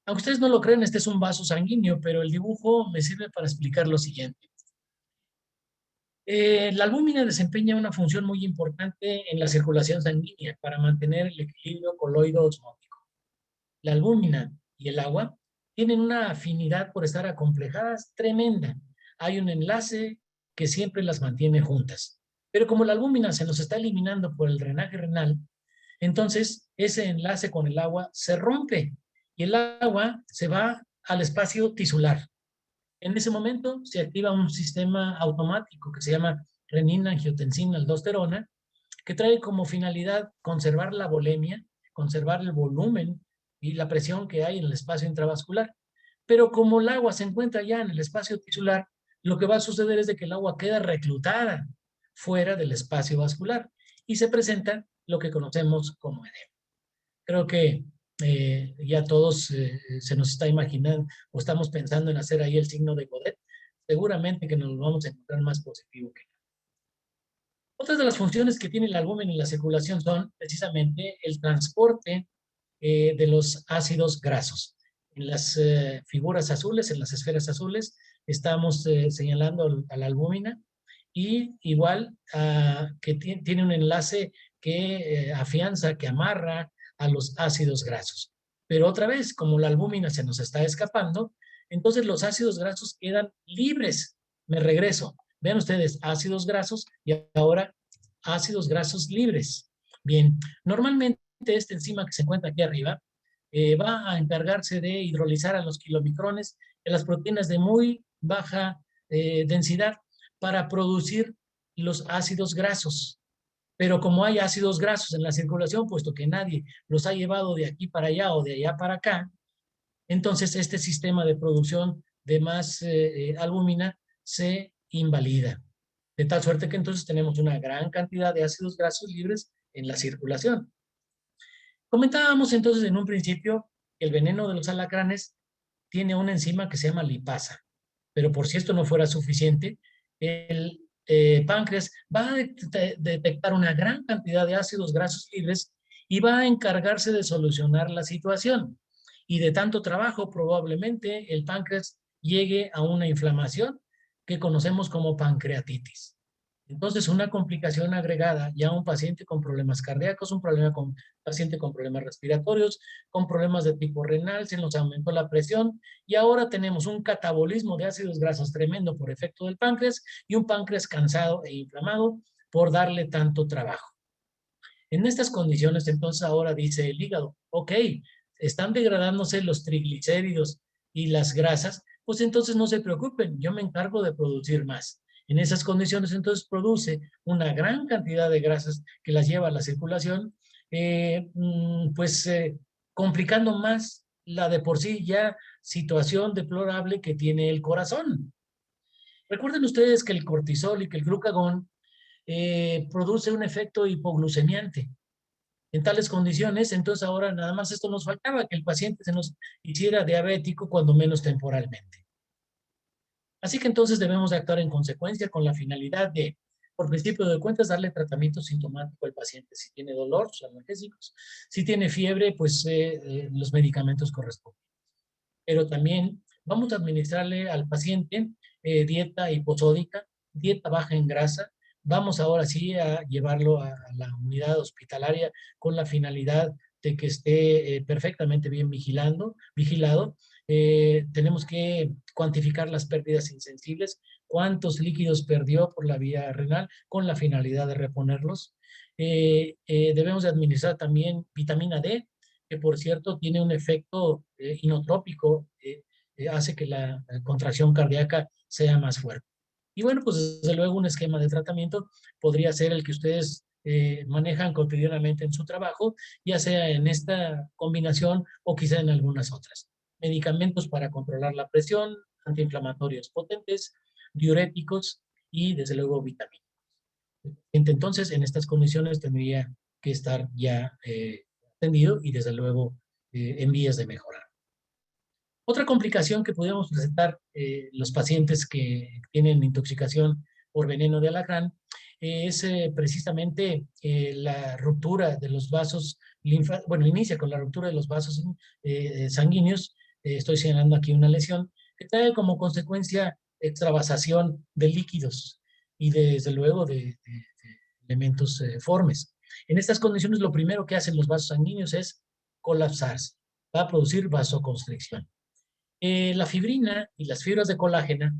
Aunque ustedes no lo creen, este es un vaso sanguíneo, pero el dibujo me sirve para explicar lo siguiente. La albúmina desempeña una función muy importante en la circulación sanguínea para mantener el equilibrio coloide-osmótico. La albúmina y el agua tienen una afinidad por estar acomplejadas tremenda. Hay un enlace que siempre las mantiene juntas. Pero como la albúmina se nos está eliminando por el drenaje renal, entonces ese enlace con el agua se rompe y el agua se va al espacio tisular. En ese momento se activa un sistema automático que se llama renina-angiotensina-aldosterona, que trae como finalidad conservar la volemia, conservar el volumen y la presión que hay en el espacio intravascular. Pero como el agua se encuentra ya en el espacio tisular, lo que va a suceder es de que el agua queda reclutada fuera del espacio vascular y se presenta lo que conocemos como edema. Creo que ya todos se nos está imaginando o estamos pensando en hacer ahí el signo de Godet. Seguramente que nos lo vamos a encontrar más positivo que nada. Otras de las funciones que tiene el albúmen en la circulación son precisamente el transporte de los ácidos grasos. En las figuras azules, en las esferas azules, estamos señalando a la albúmina y igual que tiene un enlace que afianza, que amarra a los ácidos grasos. Pero otra vez, como la albúmina se nos está escapando, entonces los ácidos grasos quedan libres. Me regreso. Vean ustedes, ácidos grasos y ahora ácidos grasos libres. Bien, normalmente esta enzima que se encuentra aquí arriba va a encargarse de hidrolizar a los kilomicrones de las proteínas de muy baja densidad para producir los ácidos grasos. Pero como hay ácidos grasos en la circulación, puesto que nadie los ha llevado de aquí para allá o de allá para acá, entonces este sistema de producción de más albúmina se invalida. De tal suerte que entonces tenemos una gran cantidad de ácidos grasos libres en la circulación. Comentábamos entonces en un principio que el veneno de los alacranes tiene una enzima que se llama lipasa. Pero por si esto no fuera suficiente, el páncreas va a detectar una gran cantidad de ácidos grasos libres y va a encargarse de solucionar la situación. Y de tanto trabajo, probablemente el páncreas llegue a una inflamación que conocemos como pancreatitis. Entonces, una complicación agregada ya a un paciente con problemas cardíacos, un paciente con problemas respiratorios, con problemas de tipo renal, se nos aumentó la presión y ahora tenemos un catabolismo de ácidos grasos tremendo por efecto del páncreas y un páncreas cansado e inflamado por darle tanto trabajo. En estas condiciones, entonces ahora dice el hígado, ok, están degradándose los triglicéridos y las grasas, pues entonces no se preocupen, yo me encargo de producir más. En esas condiciones, entonces, produce una gran cantidad de grasas que las lleva a la circulación, complicando más la de por sí ya situación deplorable que tiene el corazón. Recuerden ustedes que el cortisol y que el glucagón produce un efecto hipoglucemiante. En tales condiciones, entonces ahora nada más esto nos faltaba, que el paciente se nos hiciera diabético cuando menos temporalmente. Así que entonces debemos de actuar en consecuencia con la finalidad de, por principio de cuentas, darle tratamiento sintomático al paciente. Si tiene dolor, los analgésicos. Si tiene fiebre, pues los medicamentos correspondientes. Pero también vamos a administrarle al paciente dieta hiposódica, dieta baja en grasa. Vamos ahora sí a llevarlo a la unidad hospitalaria con la finalidad de que esté perfectamente bien vigilado. Tenemos que cuantificar las pérdidas insensibles, cuántos líquidos perdió por la vía renal con la finalidad de reponerlos. Debemos de administrar también vitamina D, que por cierto tiene un efecto inotrópico, hace que la contracción cardíaca sea más fuerte. Y bueno, pues desde luego un esquema de tratamiento podría ser el que ustedes manejan cotidianamente en su trabajo, ya sea en esta combinación o quizá en algunas otras. Medicamentos para controlar la presión, antiinflamatorios potentes, diuréticos y desde luego vitaminas. Entonces, en estas condiciones tendría que estar ya atendido y desde luego en vías de mejorar. Otra complicación que podemos presentar los pacientes que tienen intoxicación por veneno de alacrán es precisamente la ruptura de los vasos inicia con la ruptura de los vasos sanguíneos. Estoy señalando aquí una lesión que trae como consecuencia extravasación de líquidos y desde luego de elementos formes. En estas condiciones, lo primero que hacen los vasos sanguíneos es colapsarse, va a producir vasoconstricción. La fibrina y las fibras de colágena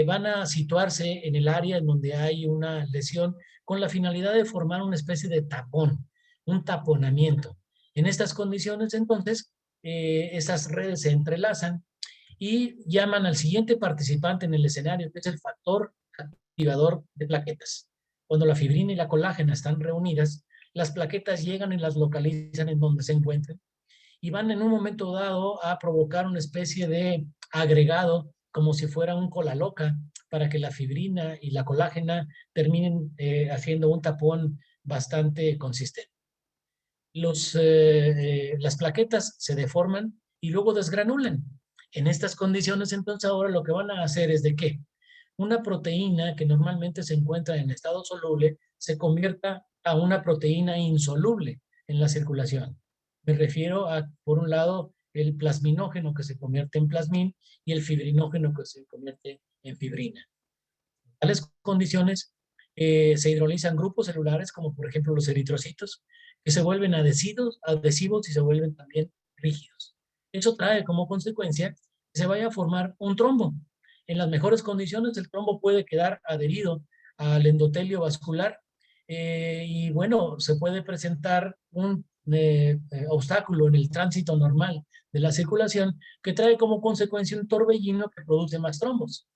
van a situarse en el área en donde hay una lesión con la finalidad de formar una especie de tapón, un taponamiento. En estas condiciones, entonces, esas redes se entrelazan y llaman al siguiente participante en el escenario, que es el factor activador de plaquetas. Cuando la fibrina y la colágena están reunidas, las plaquetas llegan y las localizan en donde se encuentran y van en un momento dado a provocar una especie de agregado como si fuera un cola loca para que la fibrina y la colágena terminen haciendo un tapón bastante consistente. Las plaquetas se deforman y luego desgranulan. En estas condiciones, entonces, ahora lo que van a hacer es de que una proteína que normalmente se encuentra en estado soluble se convierta a una proteína insoluble en la circulación. Me refiero a, por un lado, el plasminógeno que se convierte en plasmin y el fibrinógeno que se convierte en fibrina. En tales condiciones se hidrolizan grupos celulares, como por ejemplo los eritrocitos, que se vuelven adhesivos y se vuelven también rígidos. Eso trae como consecuencia que se vaya a formar un trombo. En las mejores condiciones, el trombo puede quedar adherido al endotelio vascular y bueno, se puede presentar un obstáculo en el tránsito normal de la circulación que trae como consecuencia un torbellino que produce más trombos.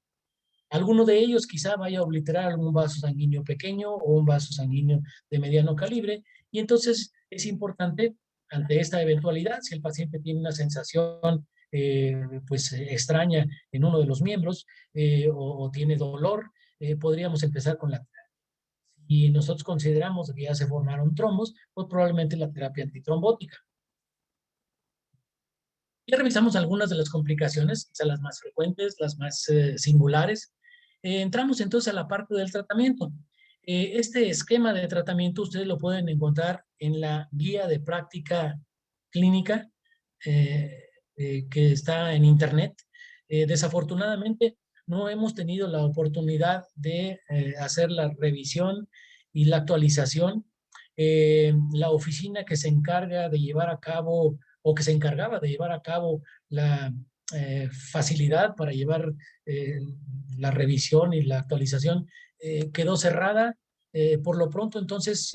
Alguno de ellos quizá vaya a obliterar algún vaso sanguíneo pequeño o un vaso sanguíneo de mediano calibre, y entonces es importante ante esta eventualidad, si el paciente tiene una sensación extraña en uno de los miembros o tiene dolor, podríamos empezar con la terapia. Y nosotros consideramos que ya se formaron trombos, pues probablemente la terapia antitrombótica. Ya revisamos algunas de las complicaciones, quizá las más frecuentes, las más singulares. Entramos entonces a la parte del tratamiento. Este esquema de tratamiento ustedes lo pueden encontrar en la guía de práctica clínica que está en internet. Desafortunadamente no hemos tenido la oportunidad de hacer la revisión y la actualización. La oficina que se encarga de llevar a cabo o que se encargaba de llevar a cabo la facilidad para llevar la revisión y la actualización quedó cerrada. Por lo pronto, entonces,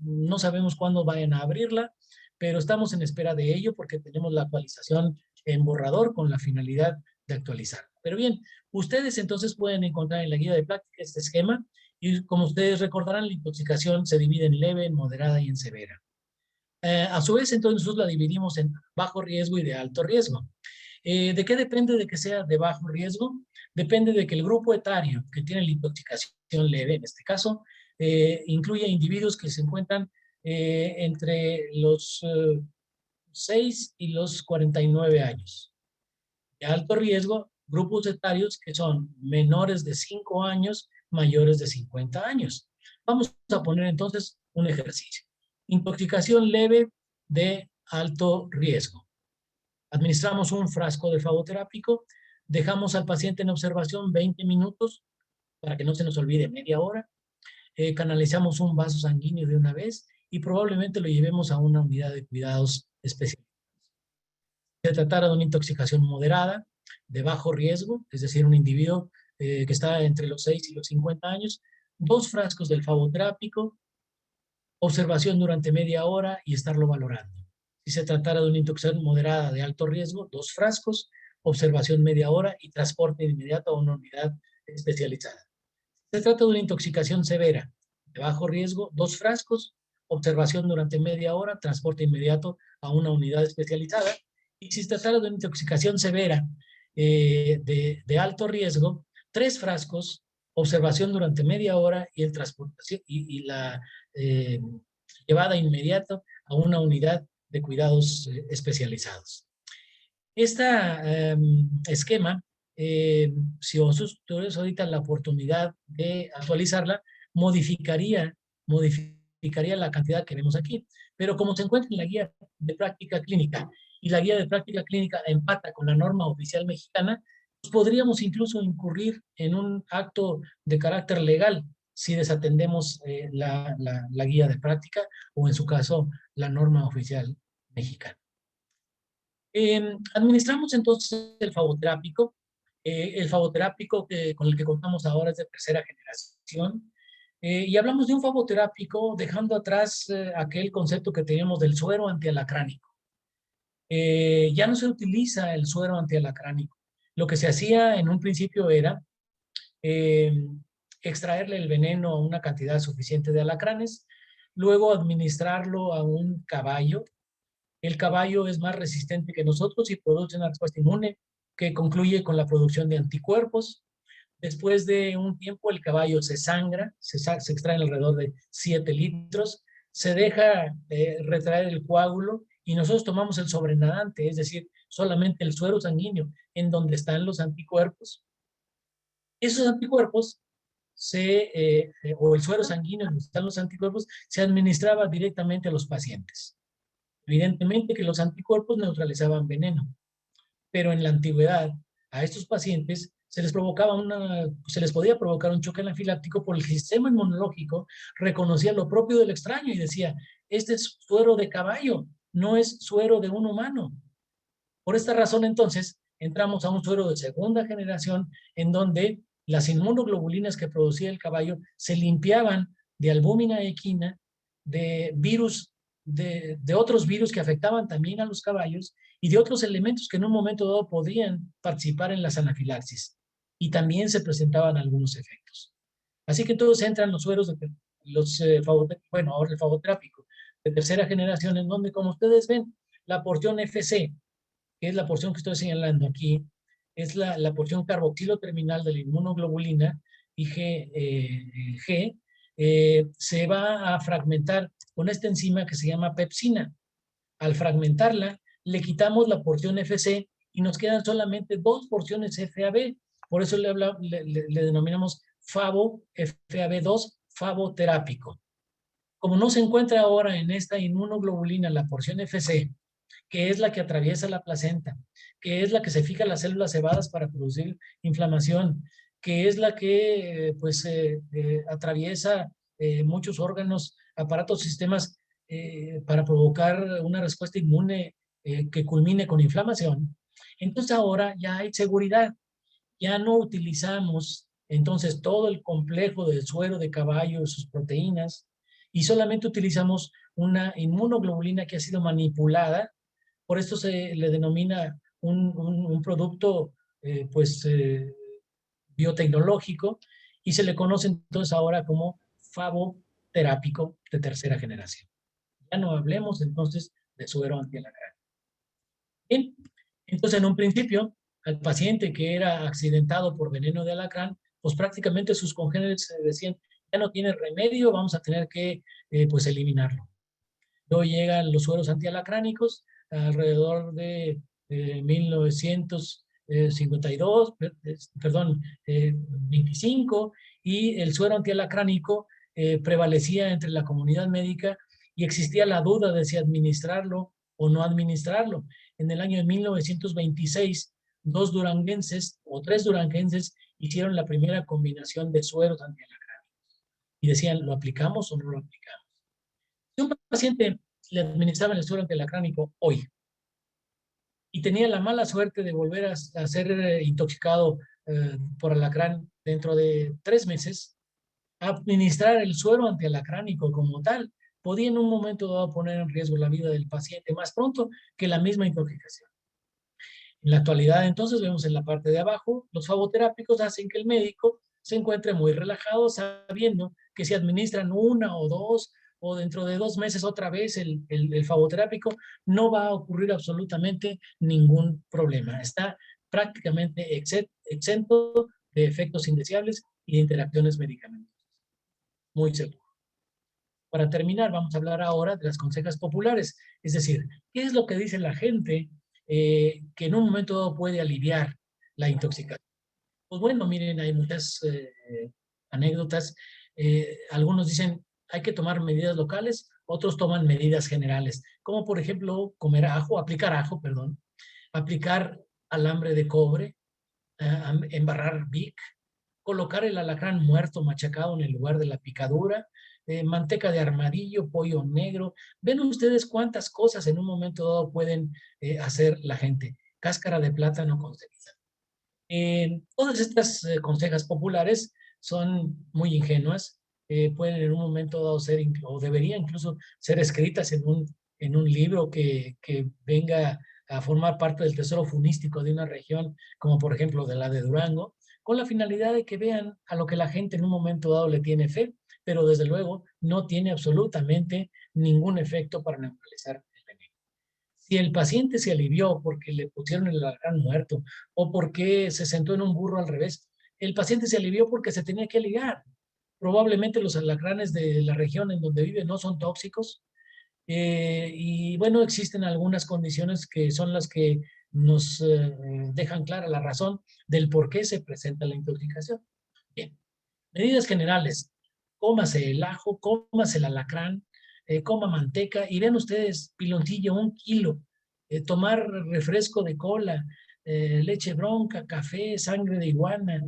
no sabemos cuándo vayan a abrirla, pero estamos en espera de ello porque tenemos la actualización en borrador con la finalidad de actualizar. Pero bien, ustedes entonces pueden encontrar en la guía de práctica este esquema y como ustedes recordarán, la intoxicación se divide en leve, en moderada y en severa. A su vez, entonces nosotros la dividimos en bajo riesgo y de alto riesgo. ¿De qué depende de que sea de bajo riesgo? Depende de que el grupo etario que tiene la intoxicación leve, en este caso, incluye individuos que se encuentran entre los 6 y los 49 años. De alto riesgo, grupos etarios que son menores de 5 años, mayores de 50 años. Vamos a poner entonces un ejercicio. Intoxicación leve de alto riesgo. Administramos un frasco de flavoterápico, dejamos al paciente en observación 20 minutos para que no se nos olvide media hora, canalizamos un vaso sanguíneo de una vez y probablemente lo llevemos a una unidad de cuidados especializados. Se tratara de una intoxicación moderada, de bajo riesgo, es decir, un individuo que está entre los 6 y los 50 años, 2 frascos del flavoterápico, observación durante media hora y estarlo valorando. Si se tratara de una intoxicación moderada de alto riesgo, 2 frascos, observación media hora y transporte inmediato a una unidad especializada. Si se trata de una intoxicación severa de bajo riesgo, 2 frascos, observación durante media hora, transporte inmediato a una unidad especializada. Y si se tratara de una intoxicación severa de alto riesgo, 3 frascos, observación durante media hora y el transporte y la llevada inmediata a una unidad de cuidados especializados. Este esquema, si vosotros tuvierais ahorita la oportunidad de actualizarla, modificaría la cantidad que vemos aquí. Pero como se encuentra en la guía de práctica clínica y la guía de práctica clínica empata con la norma oficial mexicana, pues podríamos incluso incurrir en un acto de carácter legal si desatendemos la guía de práctica o en su caso la norma oficial mexicana. Administramos entonces el flavoterápico. El flavoterápico con el que contamos ahora es de tercera generación. Y hablamos de un flavoterápico dejando atrás aquel concepto que teníamos del suero antialacránico. Ya no se utiliza el suero antialacránico. Lo que se hacía en un principio era extraerle el veneno a una cantidad suficiente de alacranes, luego administrarlo a un caballo. El caballo es más resistente que nosotros y produce una respuesta inmune que concluye con la producción de anticuerpos. Después de un tiempo el caballo se sangra, se extraen alrededor de 7 litros, se deja retraer el coágulo y nosotros tomamos el sobrenadante, es decir, solamente el suero sanguíneo en donde están los anticuerpos. Esos anticuerpos o el suero sanguíneo en donde están los anticuerpos se administraba directamente a los pacientes. Evidentemente que los anticuerpos neutralizaban veneno, pero en la antigüedad a estos pacientes se les podía provocar un choque anafiláctico por el sistema inmunológico, reconocía lo propio del extraño y decía, este es suero de caballo, no es suero de un humano. Por esta razón, entonces, entramos a un suero de segunda generación en donde las inmunoglobulinas que producía el caballo se limpiaban de albúmina equina, de virus, de otros virus que afectaban también a los caballos y de otros elementos que en un momento dado podrían participar en las anafilaxis. Y también se presentaban algunos efectos. Así que todos entran los sueros, ahora el fagoterápico de tercera generación, en donde, como ustedes ven, la porción FC, que es la porción que estoy señalando aquí, es la porción carboxilo terminal de la inmunoglobulina IgG, se va a fragmentar con esta enzima que se llama pepsina. Al fragmentarla, le quitamos la porción FC y nos quedan solamente 2 porciones FAB. Por eso le denominamos FAB2, fagoterápico. Como no se encuentra ahora en esta inmunoglobulina la porción FC, que es la que atraviesa la placenta, que es la que se fija las células cebadas para producir inflamación, que es la que atraviesa muchos órganos, aparatos, sistemas para provocar una respuesta inmune que culmine con inflamación. Entonces ahora ya hay seguridad, ya no utilizamos entonces todo el complejo del suero de caballo y sus proteínas y solamente utilizamos una inmunoglobulina que ha sido manipulada. Por esto se le denomina un producto biotecnológico y se le conoce entonces ahora como fagoterápico de tercera generación. Ya no hablemos entonces de suero antialacrán. Bien, entonces en un principio al paciente que era accidentado por veneno de alacrán, pues prácticamente sus congéneres decían, ya no tiene remedio, vamos a tener que eliminarlo. Luego llegan los sueros antialacránicos, alrededor de 1952, 25, y el suero antialacránico prevalecía entre la comunidad médica y existía la duda de si administrarlo o no administrarlo. En el año de 1926, 2 duranguenses o 3 duranguenses hicieron la primera combinación de sueros antialacránicos y decían, ¿lo aplicamos o no lo aplicamos? Si un paciente le administraban el suero antialacránico hoy y tenía la mala suerte de volver a ser intoxicado por alacrán dentro de 3 meses, administrar el suero antialacránico como tal podía en un momento dado poner en riesgo la vida del paciente más pronto que la misma intoxicación. En la actualidad, entonces, vemos en la parte de abajo, los fagoterápicos hacen que el médico se encuentre muy relajado sabiendo que si administran 1 o 2 o dentro de 2 meses otra vez el fagoterápico, no va a ocurrir absolutamente ningún problema. Está prácticamente exento de efectos indeseables y de interacciones medicamentosas. Muy seguro. Para terminar, vamos a hablar ahora de las consejas populares. Es decir, ¿qué es lo que dice la gente que en un momento dado puede aliviar la intoxicación? Pues bueno, miren, hay muchas anécdotas. Algunos dicen hay que tomar medidas locales, otros toman medidas generales, como por ejemplo aplicar alambre de cobre, embarrar Bic, colocar el alacrán muerto machacado en el lugar de la picadura, manteca de armadillo, pollo negro. Ven ustedes cuántas cosas en un momento dado pueden hacer la gente. Cáscara de plátano con ceniza. Todas estas consejas populares son muy ingenuas, pueden en un momento dado ser, o deberían incluso ser escritas en un libro que venga a formar parte del tesoro faunístico de una región, como por ejemplo de la de Durango, con la finalidad de que vean a lo que la gente en un momento dado le tiene fe, pero desde luego no tiene absolutamente ningún efecto para neutralizar el veneno. Si el paciente se alivió porque le pusieron el alacrán muerto o porque se sentó en un burro al revés, el paciente se alivió porque se tenía que aliviar. Probablemente los alacranes de la región en donde vive no son tóxicos. Y bueno, existen algunas condiciones que son las que nos dejan clara la razón del por qué se presenta la intoxicación. Bien, medidas generales. Cómase el ajo, cómase el alacrán, coma manteca y vean ustedes, piloncillo, 1 kilo. Tomar refresco de cola, leche bronca, café, sangre de iguana,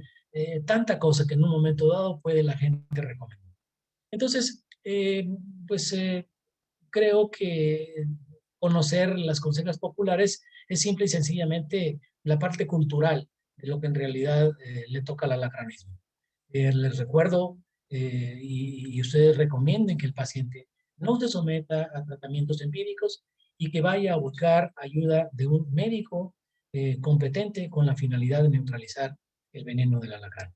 tanta cosa que en un momento dado puede la gente recomendar. Entonces, pues creo que conocer las consejas populares es simple y sencillamente la parte cultural de lo que en realidad le toca al alacranismo. Les recuerdo y ustedes recomienden que el paciente no se someta a tratamientos empíricos y que vaya a buscar ayuda de un médico competente con la finalidad de neutralizar el veneno del alacrán.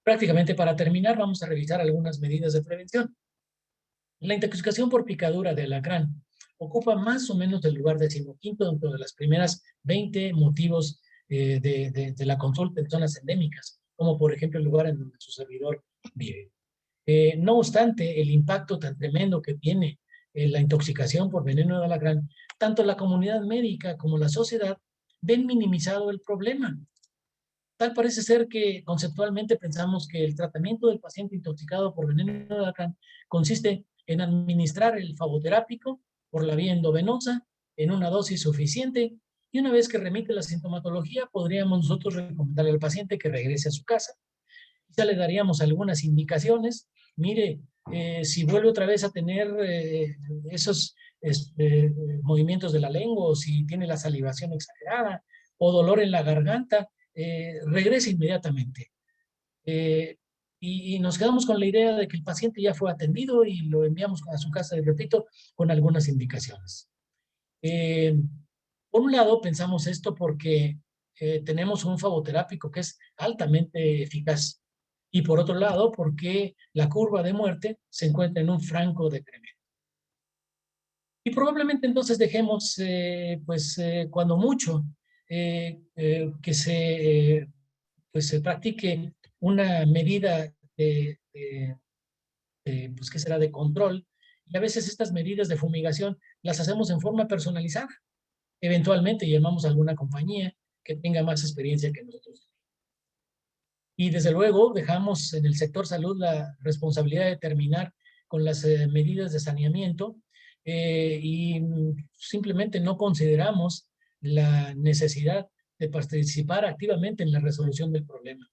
Prácticamente para terminar, vamos a revisar algunas medidas de prevención. La intoxicación por picadura de alacrán ocupa más o menos el lugar 15º dentro de las primeras 20 motivos de la consulta en zonas endémicas, como por ejemplo el lugar en donde su servidor vive. No obstante, el impacto tan tremendo que tiene la intoxicación por veneno de alacrán, tanto la comunidad médica como la sociedad ven minimizado el problema. Tal parece ser que conceptualmente pensamos que el tratamiento del paciente intoxicado por veneno de alacrán consiste en administrar el fagoterápico por la vía endovenosa en una dosis suficiente y una vez que remite la sintomatología podríamos nosotros recomendarle al paciente que regrese a su casa. Ya le daríamos algunas indicaciones. Mire, si vuelve otra vez a tener esos movimientos de la lengua o si tiene la salivación exagerada o dolor en la garganta, regrese inmediatamente. Y nos quedamos con la idea de que el paciente ya fue atendido y lo enviamos a su casa, repito, con algunas indicaciones. Por un lado, pensamos esto porque tenemos un fagoterápico que es altamente eficaz. Y por otro lado, porque la curva de muerte se encuentra en un franco decremento. Y probablemente entonces dejemos, cuando mucho, que se practique una medida ¿qué será? De control. Y a veces estas medidas de fumigación las hacemos en forma personalizada. Eventualmente llamamos a alguna compañía que tenga más experiencia que nosotros. Y desde luego dejamos en el sector salud la responsabilidad de terminar con las medidas de saneamiento y simplemente no consideramos la necesidad de participar activamente en la resolución del problema.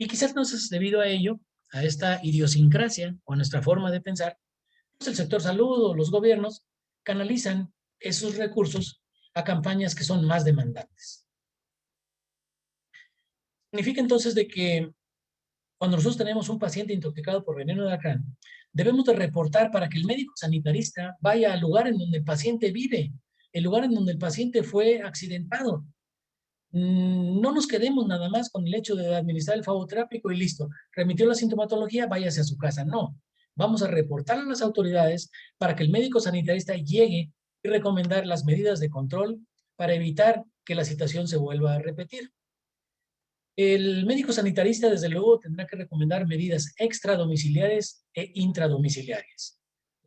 Y quizás no es debido a ello, a esta idiosincrasia o a nuestra forma de pensar, pues el sector salud o los gobiernos canalizan esos recursos a campañas que son más demandantes. Significa entonces de que cuando nosotros tenemos un paciente intoxicado por veneno de alacrán, debemos de reportar para que el médico sanitarista vaya al lugar en donde el paciente vive, el lugar en donde el paciente fue accidentado. No nos quedemos nada más con el hecho de administrar el fagoterápico y listo. Remitió la sintomatología, váyase a su casa. No, vamos a reportar a las autoridades para que el médico sanitarista llegue y recomendar las medidas de control para evitar que la situación se vuelva a repetir. El médico sanitarista, desde luego, tendrá que recomendar medidas extradomiciliares e intradomiciliares.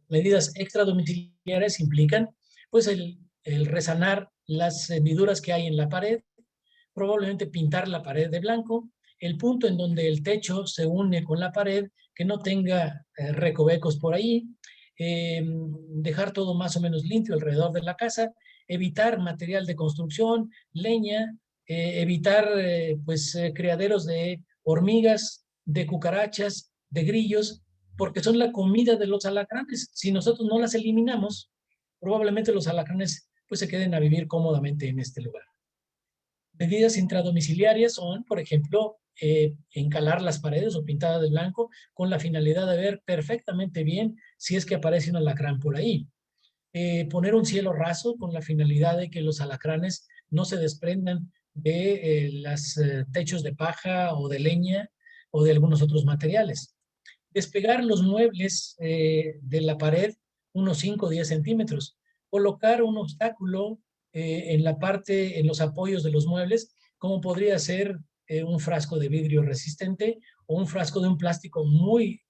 Medidas extradomiciliares implican, pues, el resanar las hendiduras que hay en la pared, probablemente pintar la pared de blanco, el punto en donde el techo se une con la pared, que no tenga recovecos por ahí, dejar todo más o menos limpio alrededor de la casa, evitar material de construcción, leña, evitar criaderos de hormigas, de cucarachas, de grillos, porque son la comida de los alacranes. Si nosotros no las eliminamos, probablemente los alacranes pues se queden a vivir cómodamente en este lugar. Medidas intradomiciliarias son, por ejemplo, encalar las paredes o pintadas de blanco con la finalidad de ver perfectamente bien si es que aparece un alacrán por ahí. Poner un cielo raso con la finalidad de que los alacranes no se desprendan de los techos de paja o de leña o de algunos otros materiales. Despegar los muebles de la pared unos 5 o 10 centímetros. Colocar un obstáculo en la parte, en los apoyos de los muebles, como podría ser un frasco de vidrio resistente o un frasco de un plástico muy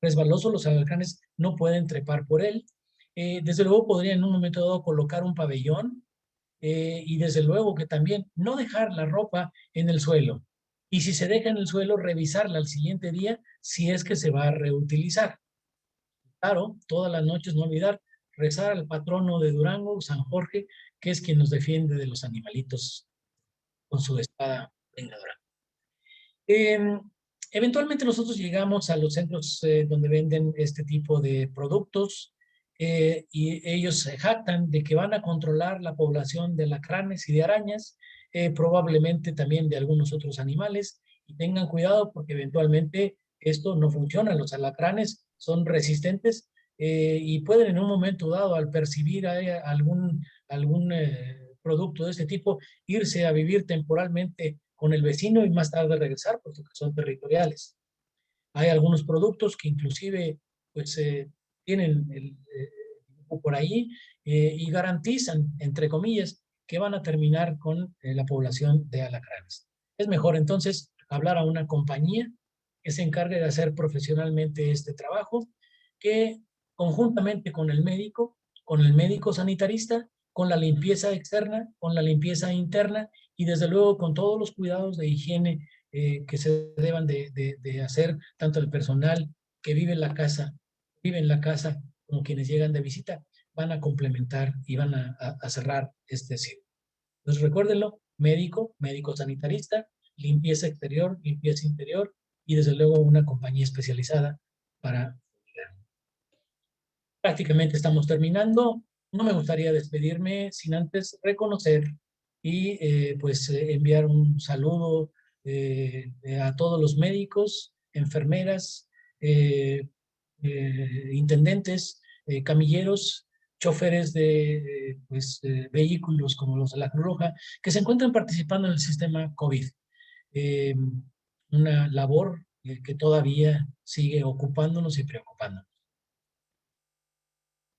resbaloso. Los alacranes no pueden trepar por él. Desde luego podría en un momento dado colocar un pabellón y desde luego que también no dejar la ropa en el suelo. Y si se deja en el suelo, revisarla al siguiente día si es que se va a reutilizar. Claro, todas las noches no olvidar rezar al patrono de Durango, San Jorge, que es quien nos defiende de los animalitos con su espada vengadora. Eventualmente nosotros llegamos a los centros donde venden este tipo de productos y ellos se jactan de que van a controlar la población de alacranes y de arañas, probablemente también de algunos otros animales, y tengan cuidado porque eventualmente esto no funciona. Los alacranes son resistentes y pueden en un momento dado, al percibir algún producto de este tipo, irse a vivir temporalmente con el vecino y más tarde regresar porque son territoriales. Hay algunos productos que inclusive pues tienen el por ahí y garantizan, entre comillas, que van a terminar con la población de alacranes. Es mejor entonces hablar a una compañía que se encargue de hacer profesionalmente este trabajo, que conjuntamente con el médico sanitarista, con la limpieza externa, con la limpieza interna y desde luego con todos los cuidados de higiene que se deban de hacer tanto el personal que vive en la casa como quienes llegan de visita, van a complementar y van a cerrar este ciclo. Entonces recuérdenlo, médico sanitarista, limpieza exterior, limpieza interior y desde luego una compañía especializada para... Prácticamente estamos terminando. No me gustaría despedirme sin antes reconocer y enviar un saludo a todos los médicos, enfermeras, intendentes, camilleros, choferes de vehículos como los de la Cruz Roja, que se encuentran participando en el sistema COVID. Eh, una labor que todavía sigue ocupándonos y preocupándonos.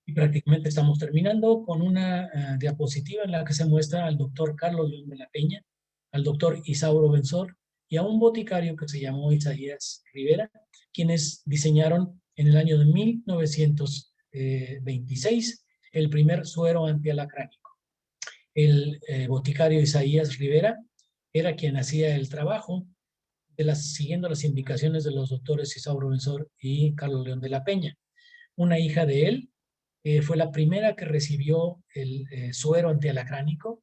Y prácticamente estamos terminando con una diapositiva en la que se muestra al doctor Carlos León de la Peña, al doctor Isauro Benzor y a un boticario que se llamó Isaías Rivera, quienes diseñaron en el año de 1926 el primer suero antialacránico. El boticario Isaías Rivera era quien hacía el trabajo siguiendo las indicaciones de los doctores Isauro Benzor y Carlos León de la Peña. Una hija de él fue la primera que recibió el suero antialacránico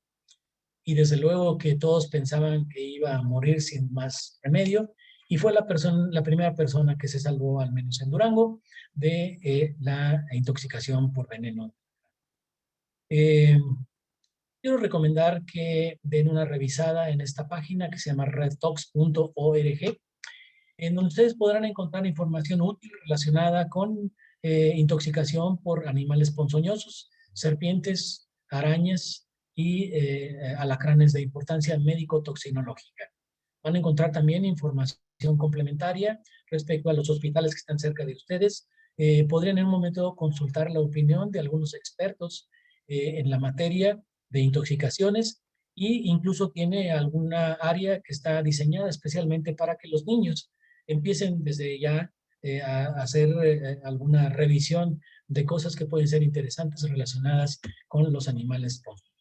y desde luego que todos pensaban que iba a morir sin más remedio y fue la primera persona que se salvó, al menos en Durango, de la intoxicación por veneno. Quiero recomendar que den una revisada en esta página que se llama redtox.org, en donde ustedes podrán encontrar información útil relacionada con intoxicación por animales ponzoñosos, serpientes, arañas y alacranes de importancia médico-toxinológica. Van a encontrar también información complementaria respecto a los hospitales que están cerca de ustedes. Podrían en un momento consultar la opinión de algunos expertos en la materia de intoxicaciones e incluso tiene alguna área que está diseñada especialmente para que los niños empiecen desde ya a hacer alguna revisión de cosas que pueden ser interesantes relacionadas con los animales ponzoñosos.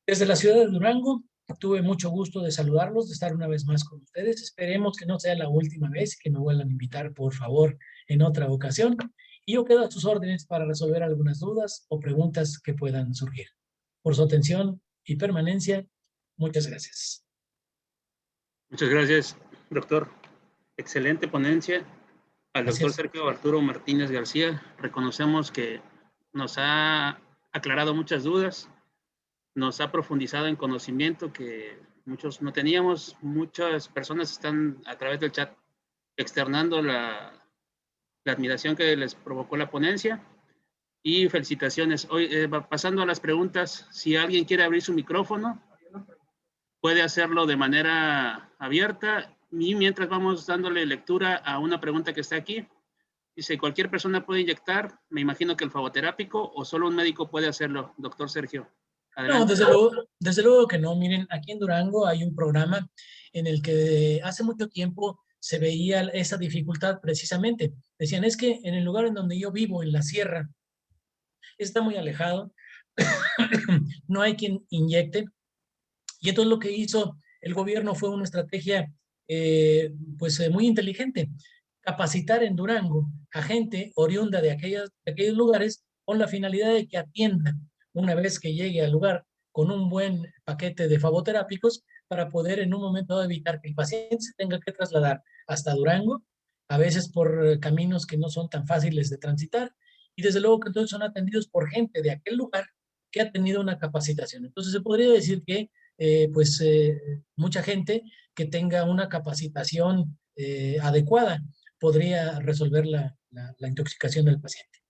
Desde la ciudad de Durango, tuve mucho gusto de saludarlos, de estar una vez más con ustedes. Esperemos que no sea la última vez, que me vuelvan a invitar, por favor, en otra ocasión. Y yo quedo a sus órdenes para resolver algunas dudas o preguntas que puedan surgir. Por su atención y permanencia, muchas gracias. Muchas gracias, doctor. Excelente ponencia. Al doctor Sergio Arturo Martínez García, reconocemos que nos ha aclarado muchas dudas, nos ha profundizado en conocimiento que muchos no teníamos. Muchas personas están a través del chat externando la admiración que les provocó la ponencia y felicitaciones. Hoy, pasando a las preguntas, si alguien quiere abrir su micrófono, puede hacerlo de manera abierta y mientras vamos dándole lectura a una pregunta que está aquí. Dice, ¿cualquier persona puede inyectar? Me imagino que el fagoterápico, o solo un médico puede hacerlo, doctor Sergio. No, Adelante. desde luego que no. Miren, aquí en Durango hay un programa en el que hace mucho tiempo se veía esa dificultad precisamente. Decían, es que en el lugar en donde yo vivo, en la sierra, está muy alejado, no hay quien inyecte. Y entonces lo que hizo el gobierno fue una estrategia muy inteligente, capacitar en Durango a gente oriunda de aquellos lugares con la finalidad de que atiendan una vez que llegue al lugar con un buen paquete de fagoterápicos para poder en un momento dado evitar que el paciente se tenga que trasladar hasta Durango, a veces por caminos que no son tan fáciles de transitar, y desde luego que entonces son atendidos por gente de aquel lugar que ha tenido una capacitación. Entonces se podría decir que mucha gente que tenga una capacitación adecuada podría resolver la intoxicación del paciente.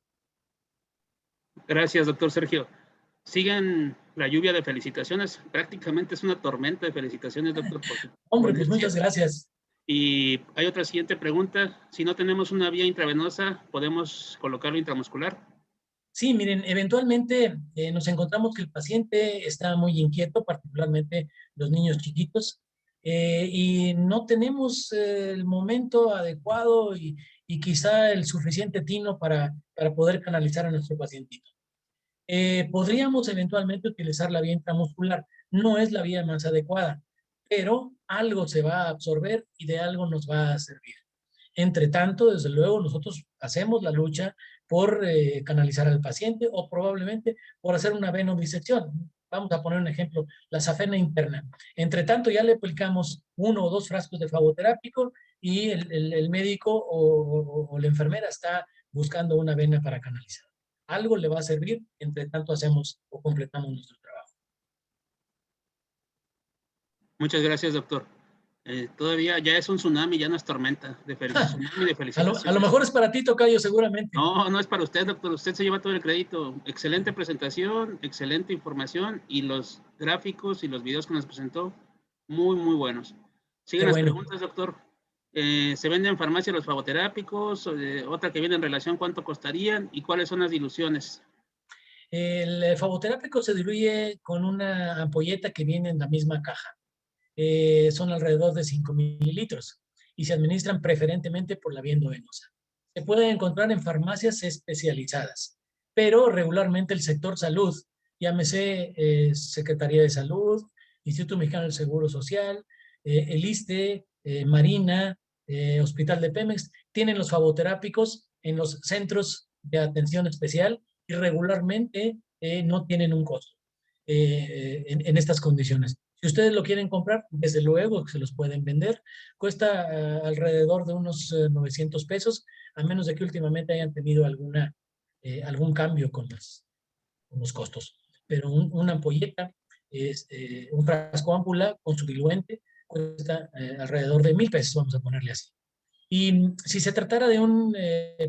Gracias, doctor Sergio. Sigan la lluvia de felicitaciones. Prácticamente es una tormenta de felicitaciones, doctor, por su Hombre, pues ponencia. muchas gracias. Y hay otra siguiente pregunta. Si no tenemos una vía intravenosa, ¿podemos colocarlo intramuscular? Sí, miren, eventualmente nos encontramos que el paciente está muy inquieto, particularmente los niños chiquitos, y no tenemos el momento adecuado y quizá el suficiente tino para poder canalizar a nuestro pacientito. Podríamos eventualmente utilizar la vía intramuscular. No es la vía más adecuada, pero algo se va a absorber y de algo nos va a servir. Entre tanto, desde luego, nosotros hacemos la lucha por canalizar al paciente o probablemente por hacer una venodisección. Vamos a poner un ejemplo, la safena interna. Entre tanto, ya le aplicamos 1 o 2 frascos de fagoterápico y el médico o la enfermera está buscando una vena para canalizar. Algo le va a servir, entre tanto hacemos o completamos nuestro trabajo. Muchas gracias, doctor. Todavía ya es un tsunami, ya no es tormenta. Tsunami de A felicitaciones. lo mejor es para ti, tocayo, seguramente. No, no es para usted, doctor. Usted se lleva todo el crédito. Excelente presentación, excelente información y los gráficos y los videos que nos presentó, muy, muy buenos. Qué Siguen las bueno. preguntas, doctor. ¿Se venden en farmacia los fagoterápicos? Otra que viene en relación, ¿cuánto costarían? ¿Y cuáles son las diluciones? El fagoterápico se diluye con una ampolleta que viene en la misma caja. Son alrededor de 5 mililitros y se administran preferentemente por la vía endovenosa. Se pueden encontrar en farmacias especializadas, pero regularmente el sector salud, llámese Secretaría de Salud, Instituto Mexicano del Seguro Social, el ISSSTE, Marina, Hospital de Pemex, tienen los fagoterápicos en los centros de atención especial y regularmente no tienen un costo en estas condiciones. Si ustedes lo quieren comprar, desde luego que se los pueden vender. Cuesta alrededor de unos 900 pesos, a menos de que últimamente hayan tenido algún cambio con los costos. Pero una ampolleta, un frasco ámpula con su diluente, cuesta alrededor de 1,000 pesos, vamos a ponerle así. Y si se tratara de un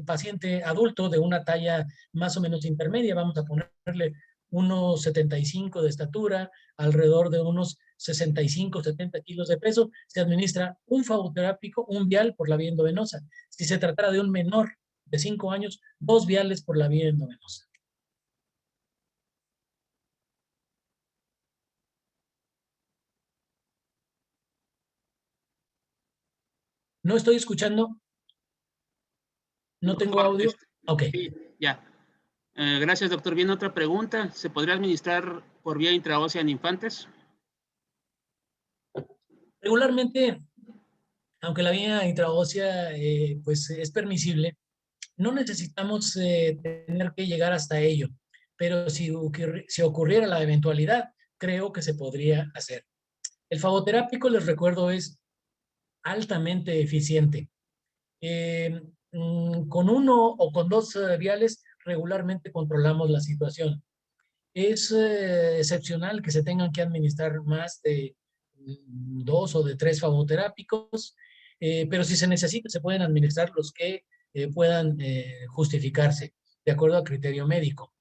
paciente adulto de una talla más o menos intermedia, vamos a ponerle unos 75 de estatura, alrededor de unos 65, 70 kilos de peso, se administra un fagoterápico, un vial por la vía endovenosa. Si se tratara de un menor de 5 años, 2 viales por la vía endovenosa. No estoy escuchando. No tengo audio. Ok. Sí, ya. Gracias, doctor. Viene otra pregunta. ¿Se podría administrar por vía intraósea en infantes? Regularmente, aunque la vía intraósea pues es permisible, no necesitamos tener que llegar hasta ello, pero si ocurriera la eventualidad, creo que se podría hacer. El fagoterápico, les recuerdo, es altamente eficiente. Con 1 o con 2 viales regularmente controlamos la situación. Es excepcional que se tengan que administrar más de 2 o de 3 fagoterápicos, pero si se necesita, se pueden administrar los que puedan justificarse de acuerdo a criterio médico.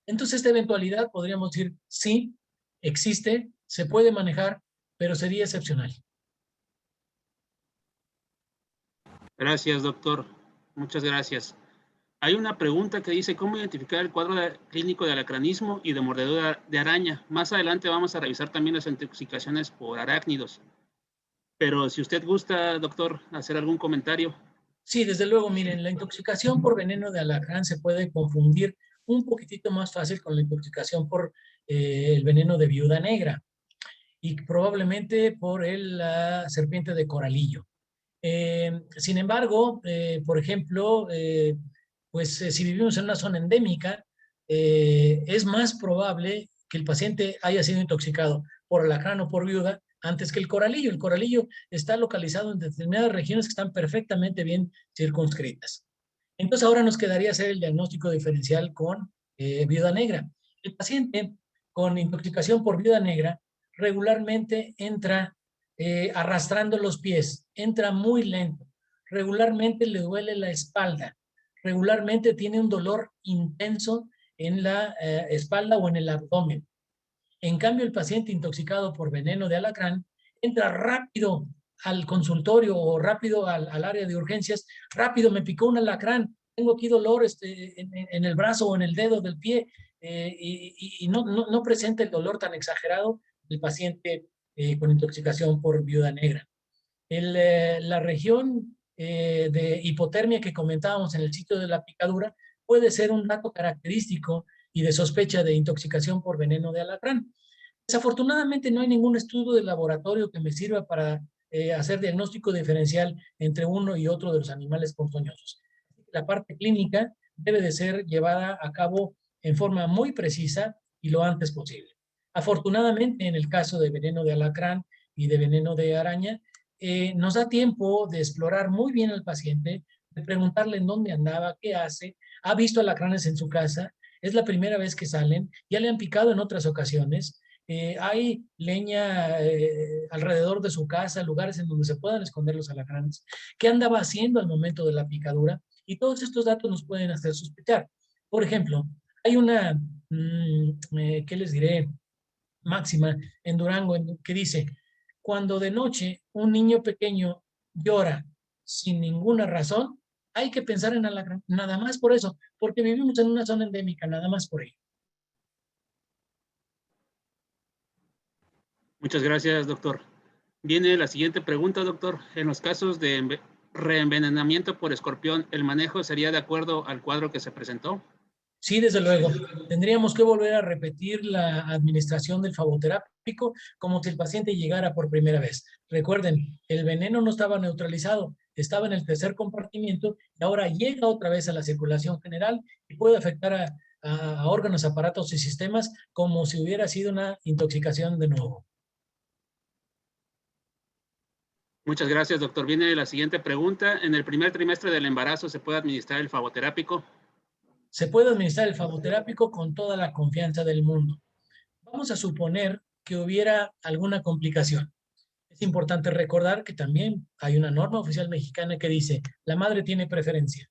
Entonces, esta eventualidad podríamos decir, sí, existe, se puede manejar, pero sería excepcional. Gracias, doctor. Muchas gracias. Hay una pregunta que dice, ¿cómo identificar el cuadro clínico de alacranismo y de mordedura de araña? Más adelante vamos a revisar también las intoxicaciones por arácnidos. Pero si usted gusta, doctor, hacer algún comentario. Sí, desde luego, miren, la intoxicación por veneno de alacrán se puede confundir un poquitito más fácil con la intoxicación por el veneno de viuda negra y probablemente por la serpiente de coralillo. Sin embargo, por ejemplo, si vivimos en una zona endémica, es más probable que el paciente haya sido intoxicado por alacrán o por viuda antes que el coralillo. El coralillo está localizado en determinadas regiones que están perfectamente bien circunscritas. Entonces ahora nos quedaría hacer el diagnóstico diferencial con viuda negra. El paciente con intoxicación por viuda negra regularmente entra arrastrando los pies, entra muy lento, regularmente le duele la espalda, regularmente tiene un dolor intenso en la espalda o en el abdomen. En cambio, el paciente intoxicado por veneno de alacrán entra rápido al consultorio o rápido al área de urgencias, rápido, me picó un alacrán, tengo aquí dolor en el brazo o en el dedo del pie, y no presenta el dolor tan exagerado del paciente con intoxicación por viuda negra. La región de hipotermia que comentábamos en el sitio de la picadura puede ser un dato característico y de sospecha de intoxicación por veneno de alacrán. Desafortunadamente no hay ningún estudio de laboratorio que me sirva para hacer diagnóstico diferencial entre uno y otro de los animales ponzoñosos. La parte clínica debe de ser llevada a cabo en forma muy precisa y lo antes posible. Afortunadamente, en el caso de veneno de alacrán y de veneno de araña, nos da tiempo de explorar muy bien al paciente, de preguntarle en dónde andaba, qué hace, ha visto alacranes en su casa, es la primera vez que salen, ya le han picado en otras ocasiones, hay leña alrededor de su casa, lugares en donde se puedan esconder los alacranes, qué andaba haciendo al momento de la picadura, y todos estos datos nos pueden hacer sospechar. Por ejemplo, hay una, ¿qué les diré? Máxima en Durango que dice, cuando de noche un niño pequeño llora sin ninguna razón, hay que pensar en alacrán, nada más por eso, porque vivimos en una zona endémica, nada más por ello. Muchas gracias, doctor. Viene la siguiente pregunta, doctor. En los casos de reenvenenamiento por escorpión, ¿el manejo sería de acuerdo al cuadro que se presentó? Sí, desde luego. Tendríamos que volver a repetir la administración del flavoterápico como si el paciente llegara por primera vez. Recuerden, el veneno no estaba neutralizado, estaba en el tercer compartimiento y ahora llega otra vez a la circulación general y puede afectar a órganos, aparatos y sistemas como si hubiera sido una intoxicación de nuevo. Muchas gracias, doctor. Viene la siguiente pregunta. ¿En el primer trimestre del embarazo se puede administrar el flavoterápico? Se puede administrar el flavoterápico con toda la confianza del mundo. Vamos a suponer que hubiera alguna complicación. Es importante recordar que también hay una norma oficial mexicana que dice, la madre tiene preferencia.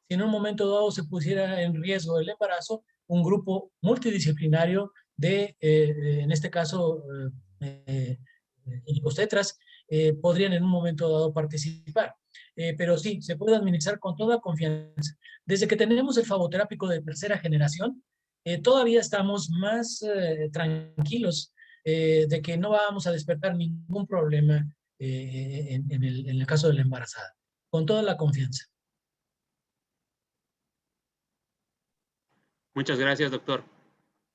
Si en un momento dado se pusiera en riesgo el embarazo, un grupo multidisciplinario de, en este caso, obstetras, podrían en un momento dado participar. Pero sí, se puede administrar con toda confianza. Desde que tenemos el flavoterápico de tercera generación, todavía estamos más tranquilos de que no vamos a despertar ningún problema en el caso de la embarazada. Con toda la confianza. Muchas gracias, doctor.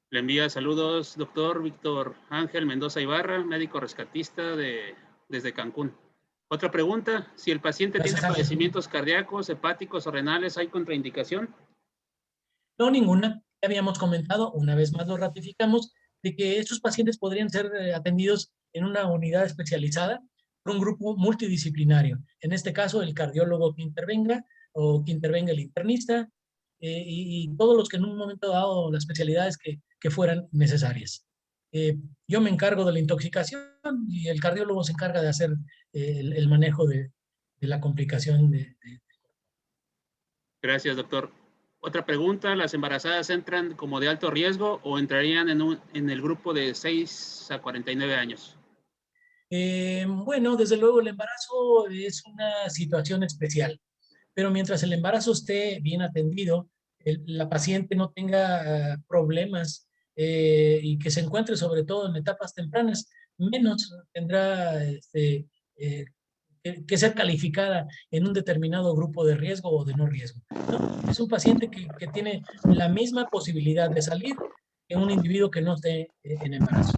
Le envía saludos, doctor Víctor Ángel Mendoza Ibarra, médico rescatista desde Cancún. Otra pregunta, si el paciente tiene padecimientos cardíacos, hepáticos o renales, ¿hay contraindicación? No, ninguna. Ya habíamos comentado, una vez más lo ratificamos, de que estos pacientes podrían ser atendidos en una unidad especializada por un grupo multidisciplinario. En este caso, el cardiólogo que intervenga o que intervenga el internista y todos los que en un momento dado las especialidades que fueran necesarias. Yo me encargo de la intoxicación y el cardiólogo se encarga de hacer el manejo de la complicación. Gracias, doctor. Otra pregunta, ¿las embarazadas entran como de alto riesgo o entrarían en el grupo de 6 a 49 años? Bueno, desde luego el embarazo es una situación especial. pero mientras el embarazo esté bien atendido, la paciente no tenga problemas y que se encuentre sobre todo en etapas tempranas, menos tendrá que ser calificada en un determinado grupo de riesgo o de no riesgo, ¿no? Es un paciente que tiene la misma posibilidad de salir que un individuo que no esté en embarazo.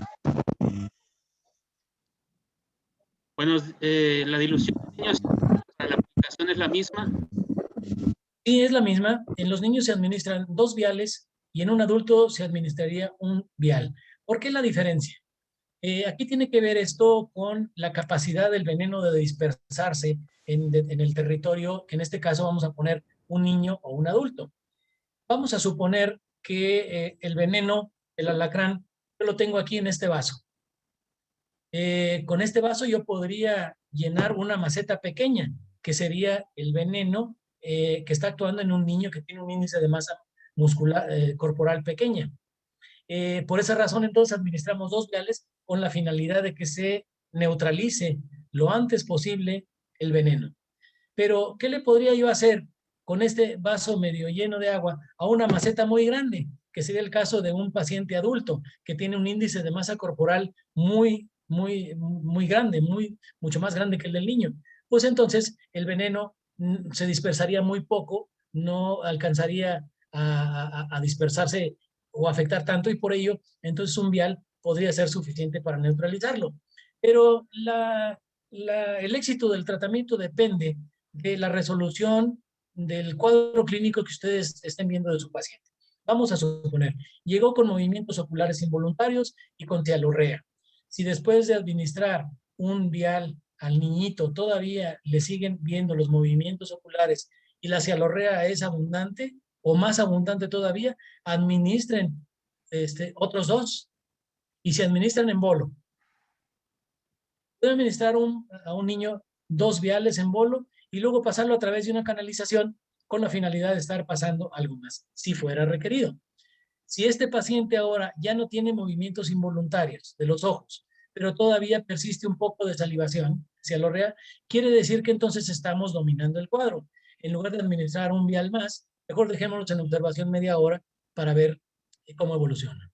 Bueno, la dilución de niños para la aplicación es la misma. Sí, es la misma. En los niños se administran 2 viales y en un adulto se administraría un vial. ¿Por qué la diferencia? Aquí tiene que ver esto con la capacidad del veneno de dispersarse en el territorio, que en este caso vamos a poner un niño o un adulto. Vamos a suponer que el veneno, el alacrán, yo lo tengo aquí en este vaso. Con este vaso yo podría llenar una maceta pequeña, que sería el veneno que está actuando en un niño que tiene un índice de masa muscular, corporal pequeña. Por esa razón, entonces, administramos 2 viales con la finalidad de que se neutralice lo antes posible el veneno. Pero, ¿qué le podría yo hacer con este vaso medio lleno de agua a una maceta muy grande? Que sería el caso de un paciente adulto que tiene un índice de masa corporal muy grande, mucho más grande que el del niño. Pues entonces el veneno se dispersaría muy poco, no alcanzaría a dispersarse o afectar tanto, y por ello, entonces un vial podría ser suficiente para neutralizarlo. Pero el éxito del tratamiento depende de la resolución del cuadro clínico que ustedes estén viendo de su paciente. Vamos a suponer, llegó con movimientos oculares involuntarios y con cialorrea. Si después de administrar un vial al niñito todavía le siguen viendo los movimientos oculares y la cialorrea es abundante o más abundante todavía, administren otros 2 y se administran en bolo. Puede administrar a un niño 2 viales en bolo y luego pasarlo a través de una canalización con la finalidad de estar pasando algo más, si fuera requerido. Si este paciente ahora ya no tiene movimientos involuntarios de los ojos, pero todavía persiste un poco de salivación, cialorrea, quiere decir que entonces estamos dominando el cuadro. En lugar de administrar un vial más, mejor dejémonos en observación media hora para ver cómo evoluciona.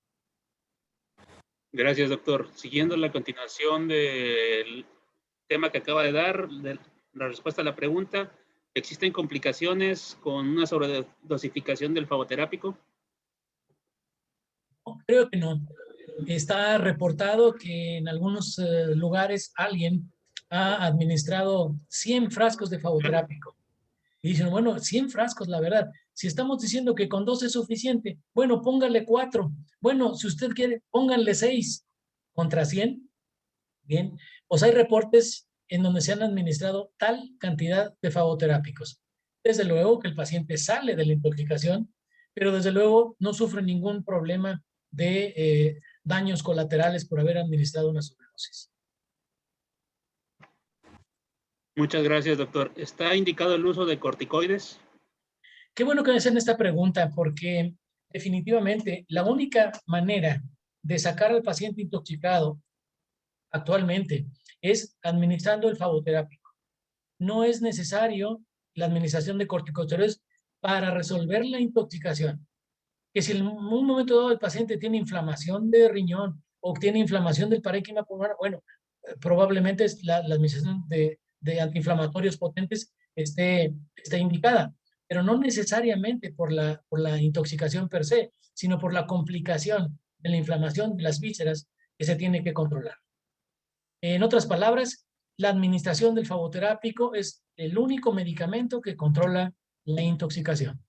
Gracias, doctor. Siguiendo la continuación del tema que acaba de dar, de la respuesta a la pregunta, ¿existen complicaciones con una sobredosificación del flavoterápico? No, creo que no. Está reportado que en algunos lugares alguien ha administrado 100 frascos de flavoterápico. Y dicen, bueno, 100 frascos, la verdad. Si estamos diciendo que con 2 es suficiente, bueno, póngale 4. Bueno, si usted quiere, pónganle 6 contra 100. Bien, pues hay reportes en donde se han administrado tal cantidad de flavoterápicos. Desde luego que el paciente sale de la intoxicación, pero desde luego no sufre ningún problema de daños colaterales por haber administrado una sobredosis. Muchas gracias, doctor. ¿Está indicado el uso de corticoides? Qué bueno que me hacen esta pregunta, porque definitivamente la única manera de sacar al paciente intoxicado actualmente es administrando el flavoterápico. No es necesario la administración de corticosteroides para resolver la intoxicación. Que si en un momento dado el paciente tiene inflamación de riñón o tiene inflamación del parénquima pulmonar, bueno, probablemente la administración de antiinflamatorios potentes esté indicada, pero no necesariamente por la intoxicación per se, sino por la complicación de la inflamación de las vísceras que se tiene que controlar. En otras palabras, la administración del flavoterápico es el único medicamento que controla la intoxicación.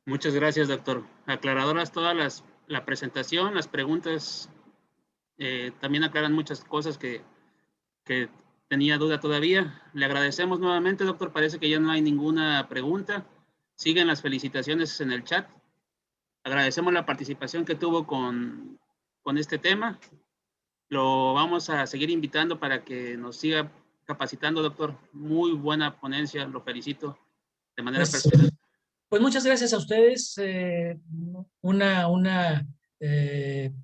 Muchas gracias, doctor. Aclaradoras todas la presentación, las preguntas también aclaran muchas cosas que tenía duda todavía. Le agradecemos nuevamente, doctor. Parece que ya no hay ninguna pregunta. Siguen las felicitaciones en el chat. Agradecemos la participación que tuvo con este tema. Lo vamos a seguir invitando para que nos siga capacitando, doctor. Muy buena ponencia, lo felicito de manera personal. Pues muchas gracias a ustedes. Una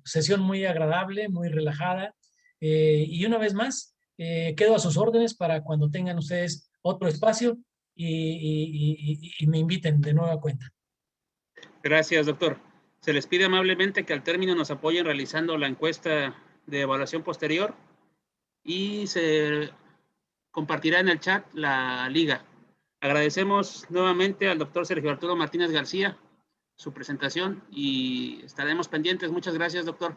sesión muy agradable, muy relajada. Y una vez más, quedo a sus órdenes para cuando tengan ustedes otro espacio y me inviten de nueva cuenta. Gracias, doctor. Se les pide amablemente que al término nos apoyen realizando la encuesta de evaluación posterior y se compartirá en el chat la liga. Agradecemos nuevamente al doctor Sergio Arturo Martínez García su presentación y estaremos pendientes. Muchas gracias, doctor.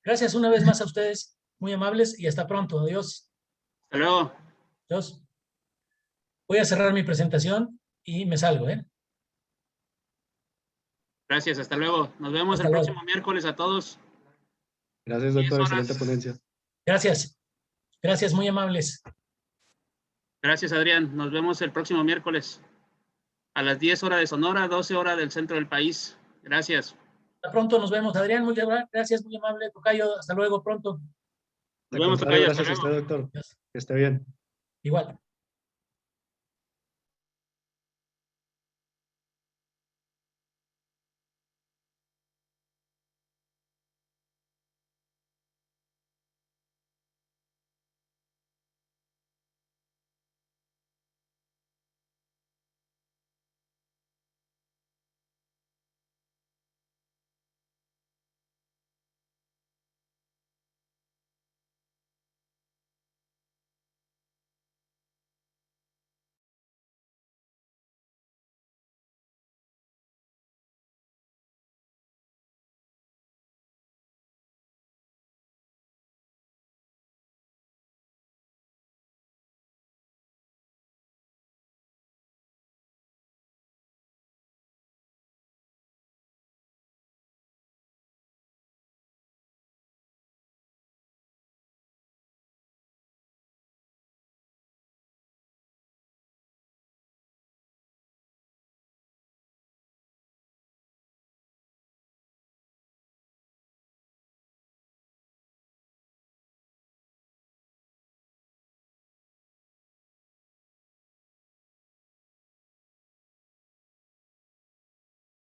Gracias una vez más a ustedes, muy amables, y hasta pronto. Adiós. Hasta luego. Adiós. Voy a cerrar mi presentación y me salgo, ¿eh? Gracias, hasta luego. Nos vemos Hasta el luego. próximo miércoles a todos. Gracias, 10 doctor. horas. Excelente ponencia. Gracias. Gracias, muy amables. Gracias, Adrián. Nos vemos el próximo miércoles a las 10 horas de Sonora, 12 horas del centro del país. Gracias. Hasta pronto, nos vemos. Adrián, muchas gracias, muy amable. Tocayo, hasta luego, pronto. Nos vemos, Al contrario, Tocayo. Hasta gracias a luego. usted, doctor. Que esté bien. Igual.